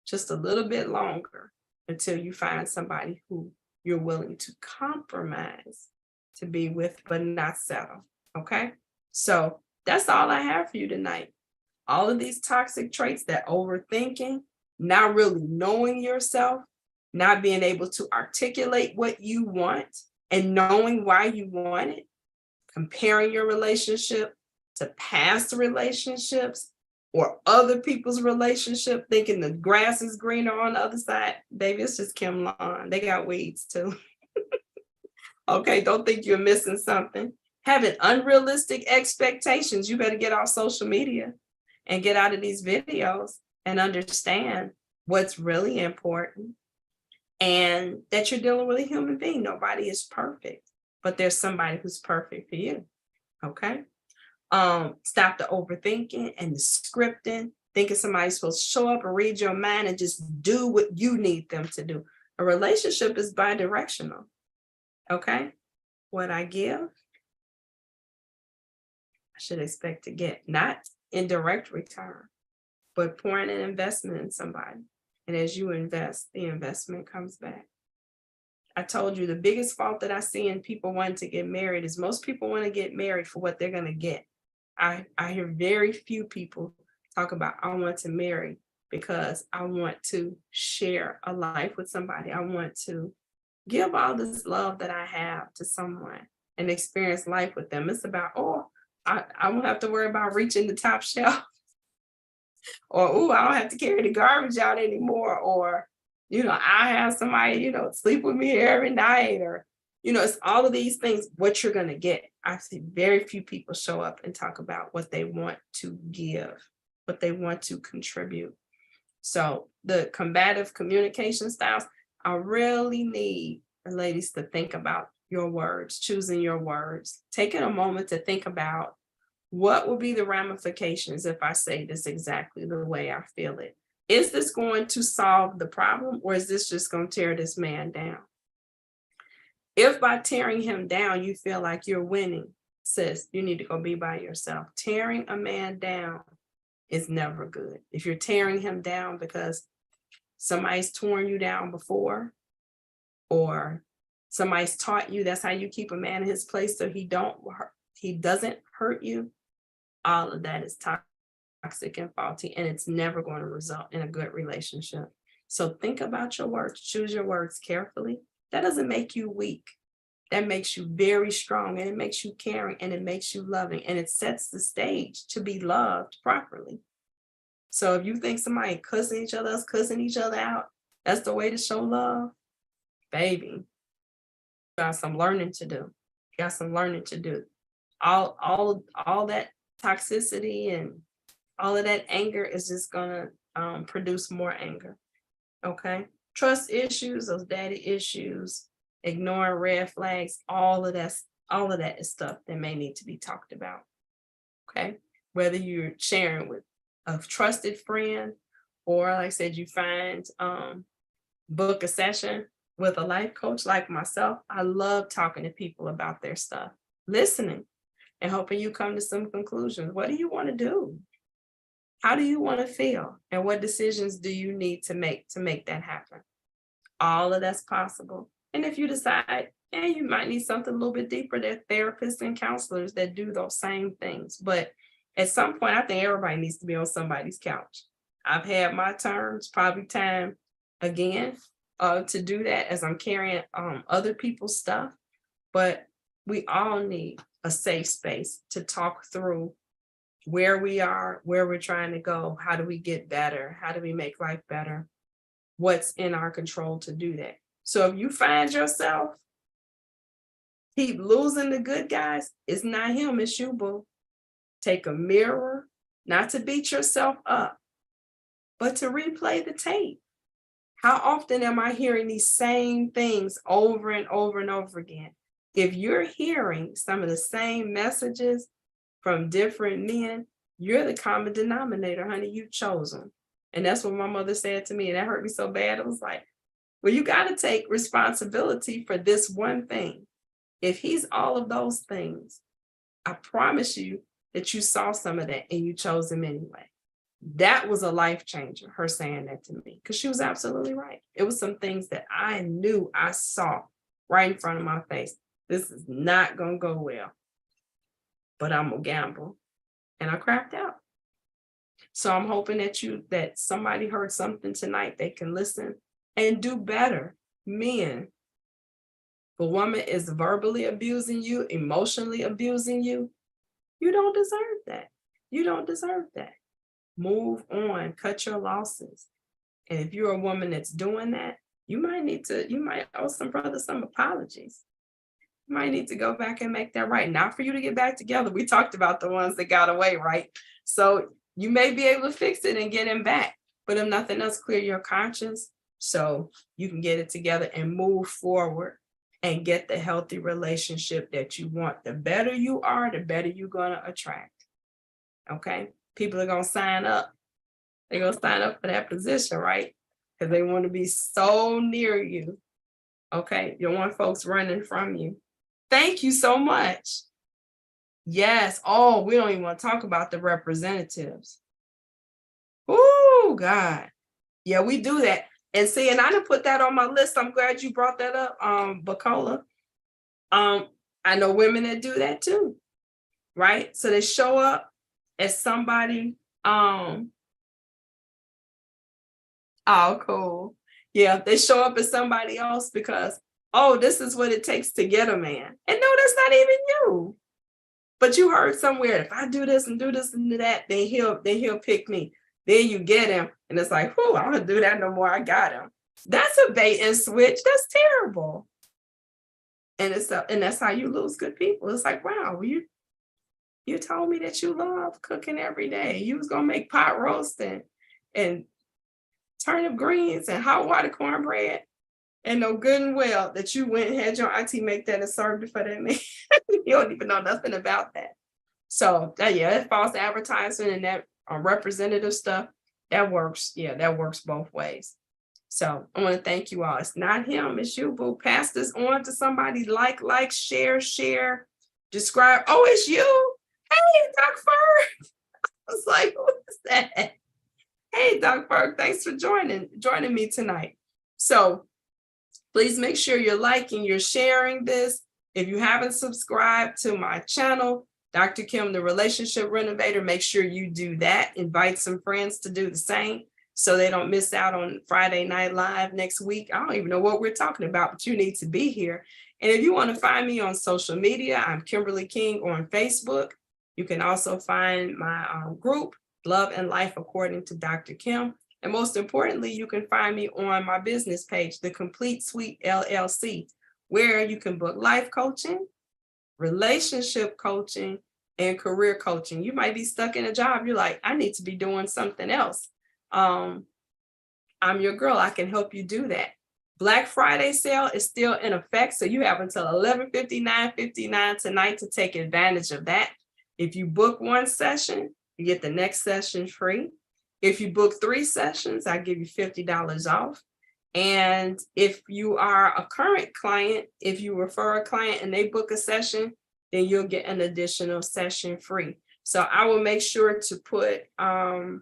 Speaker 1: just a little bit longer until you find somebody who you're willing to compromise to be with, but not settle. Okay. So that's all I have for you tonight. All of these toxic traits, that overthinking, not really knowing yourself, not being able to articulate what you want and knowing why you want it, comparing your relationship to past relationships or other people's relationship, thinking the grass is greener on the other side. Baby, it's just Kim Lawn. They got weeds too. Okay, don't think you're missing something. Having unrealistic expectations, you better get off social media and get out of these videos and understand what's really important and that you're dealing with a human being. Nobody is perfect, but there's somebody who's perfect for you. Okay. Stop the overthinking and the scripting, thinking somebody's supposed to show up and read your mind and just do what you need them to do. A relationship is bi-directional. Okay. What I give, I should expect to get, not in direct return, but pouring an investment in somebody. And as you invest, the investment comes back. I told you the biggest fault that I see in people wanting to get married is most people want to get married for what they're going to get. I hear very few people talk about, I want to marry because I want to share a life with somebody. I want to give all this love that I have to someone and experience life with them. It's about, oh, I won't have to worry about reaching the top shelf. Or, oh, I don't have to carry the garbage out anymore. Or, I have somebody, sleep with me every night. Or, it's all of these things, what you're going to get. I see very few people show up and talk about what they want to give, what they want to contribute. So the combative communication styles, I really need the ladies to think about your words, choosing your words, taking a moment to think about what will be the ramifications if I say this exactly the way I feel it. Is this going to solve the problem, or is this just going to tear this man down? If by tearing him down, you feel like you're winning, sis, you need to go be by yourself. Tearing a man down is never good. If you're tearing him down because somebody's torn you down before, or somebody's taught you that's how you keep a man in his place so he doesn't hurt you, all of that is toxic and faulty, and it's never going to result in a good relationship. So think about your words, choose your words carefully. That doesn't make you weak. That makes you very strong, and it makes you caring, and it makes you loving, and it sets the stage to be loved properly. So if you think somebody cussing each other out, that's the way to show love, baby, you got some learning to do. You got some learning to do. All that toxicity and all of that anger is just gonna produce more anger. Okay. Trust issues, those daddy issues, ignoring red flags, all of that is stuff that may need to be talked about. Okay. Whether you're sharing with a trusted friend, or like I said, you find book a session with a life coach like myself. I love talking to people about their stuff, listening and helping you come to some conclusions. What do you want to do? How do you want to feel? And what decisions do you need to make that happen? All of that's possible. And if you decide, you might need something a little bit deeper, there are therapists and counselors that do those same things. But at some point, I think everybody needs to be on somebody's couch. I've had my turns, probably time again to do that as I'm carrying other people's stuff. But we all need a safe space to talk through where we are, where we're trying to go, how do we get better, how do we make life better, what's in our control to do that. So if you find yourself keep losing the good guys, it's not him, it's you, boo. Take a mirror, not to beat yourself up, but to replay the tape. How often am I hearing these same things over and over and over again? If you're hearing some of the same messages from different men, you're the common denominator, honey. You chose them. And that's what my mother said to me. And that hurt me so bad. It was like, well, you got to take responsibility for this one thing. If he's all of those things, I promise you that you saw some of that and you chose him anyway. That was a life changer, her saying that to me, because she was absolutely right. It was some things that I knew I saw right in front of my face. This is not going to go well, but I'm going to gamble. And I crapped out. So I'm hoping that somebody heard something tonight. They can listen and do better. Men, if a woman is verbally abusing you, emotionally abusing you, you don't deserve that. You don't deserve that. Move on, cut your losses. And if you're a woman that's doing that, you might owe some brothers some apologies. You might need to go back and make that right. Not for you to get back together. We talked about the ones that got away, right? So you may be able to fix it and get him back, but if nothing else, clear your conscience so you can get it together and move forward and get the healthy relationship that you want. The better you are, the better you're going to attract. Okay? People are going to sign up. They're going to sign up for that position, right? Because they want to be so near you. Okay? You don't want folks running from you. Thank you so much. Yes. Oh, we don't even want to talk about the representatives. Oh, God. Yeah, we do that. And see, and I didn't put that on my list. I'm glad you brought that up, Bacola. I know women that do that too, right? So they show up as somebody. Oh, cool. Yeah, they show up as somebody else because, oh, this is what it takes to get a man. And no, that's not even you. But you heard somewhere, if I do this and do that, then he'll pick me. Then you get him, and it's like, whoo, I don't do that no more. I got him. That's a bait and switch. That's terrible. And that's how you lose good people. It's like, wow, you told me that you love cooking every day. You was gonna make pot roast and turnip greens and hot water cornbread, and know good and well that you went and had your auntie make that and served it for that man. You don't even know nothing about that. So that false advertising and that representative stuff, that works. Yeah, that works both ways. So I want to thank you all. It's not him, it's you, boo. Pass this on to somebody. Like, share, describe. Oh, it's you. Hey, Doc Ferg. I was like, who is that? Hey, Doc Ferg, thanks for joining me tonight. So please make sure you're liking, you're sharing this. If you haven't subscribed to my channel, Dr. Kim, the Relationship Renovator, make sure you do that. Invite some friends to do the same so they don't miss out on Friday Night Live next week. I don't even know what we're talking about, but you need to be here. And if you want to find me on social media, I'm Kimberly King on Facebook. You can also find my group, Love and Life According to Dr. Kim. And most importantly, you can find me on my business page, The Complete Suite LLC, where you can book life coaching, relationship coaching, and career coaching. You might be stuck in a job. You're like, I need to be doing something else. I'm your girl. I can help you do that. Black Friday sale is still in effect, so you have until 11:59 tonight to take advantage of that. If you book one session, you get the next session free. If you book 3 sessions, I give you $50 off. And if you are a current client, if you refer a client and they book a session, then you'll get an additional session free. So I will make sure to put my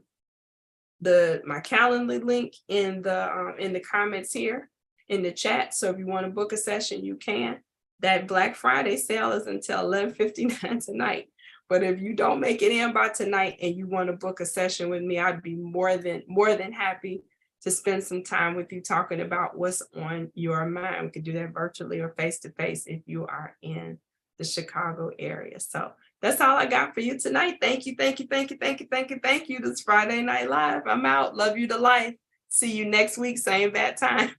Speaker 1: Calendly link in the comments here in the chat. So if you want to book a session, you can. That Black Friday sale is until 11:59 tonight. But if you don't make it in by tonight and you want to book a session with me, I'd be more than happy to spend some time with you talking about what's on your mind. We could do that virtually or face to face if you are in the Chicago area. So that's all I got for you tonight. Thank you. This is Friday Night Live. I'm out. Love you to life. See you next week, same bad time.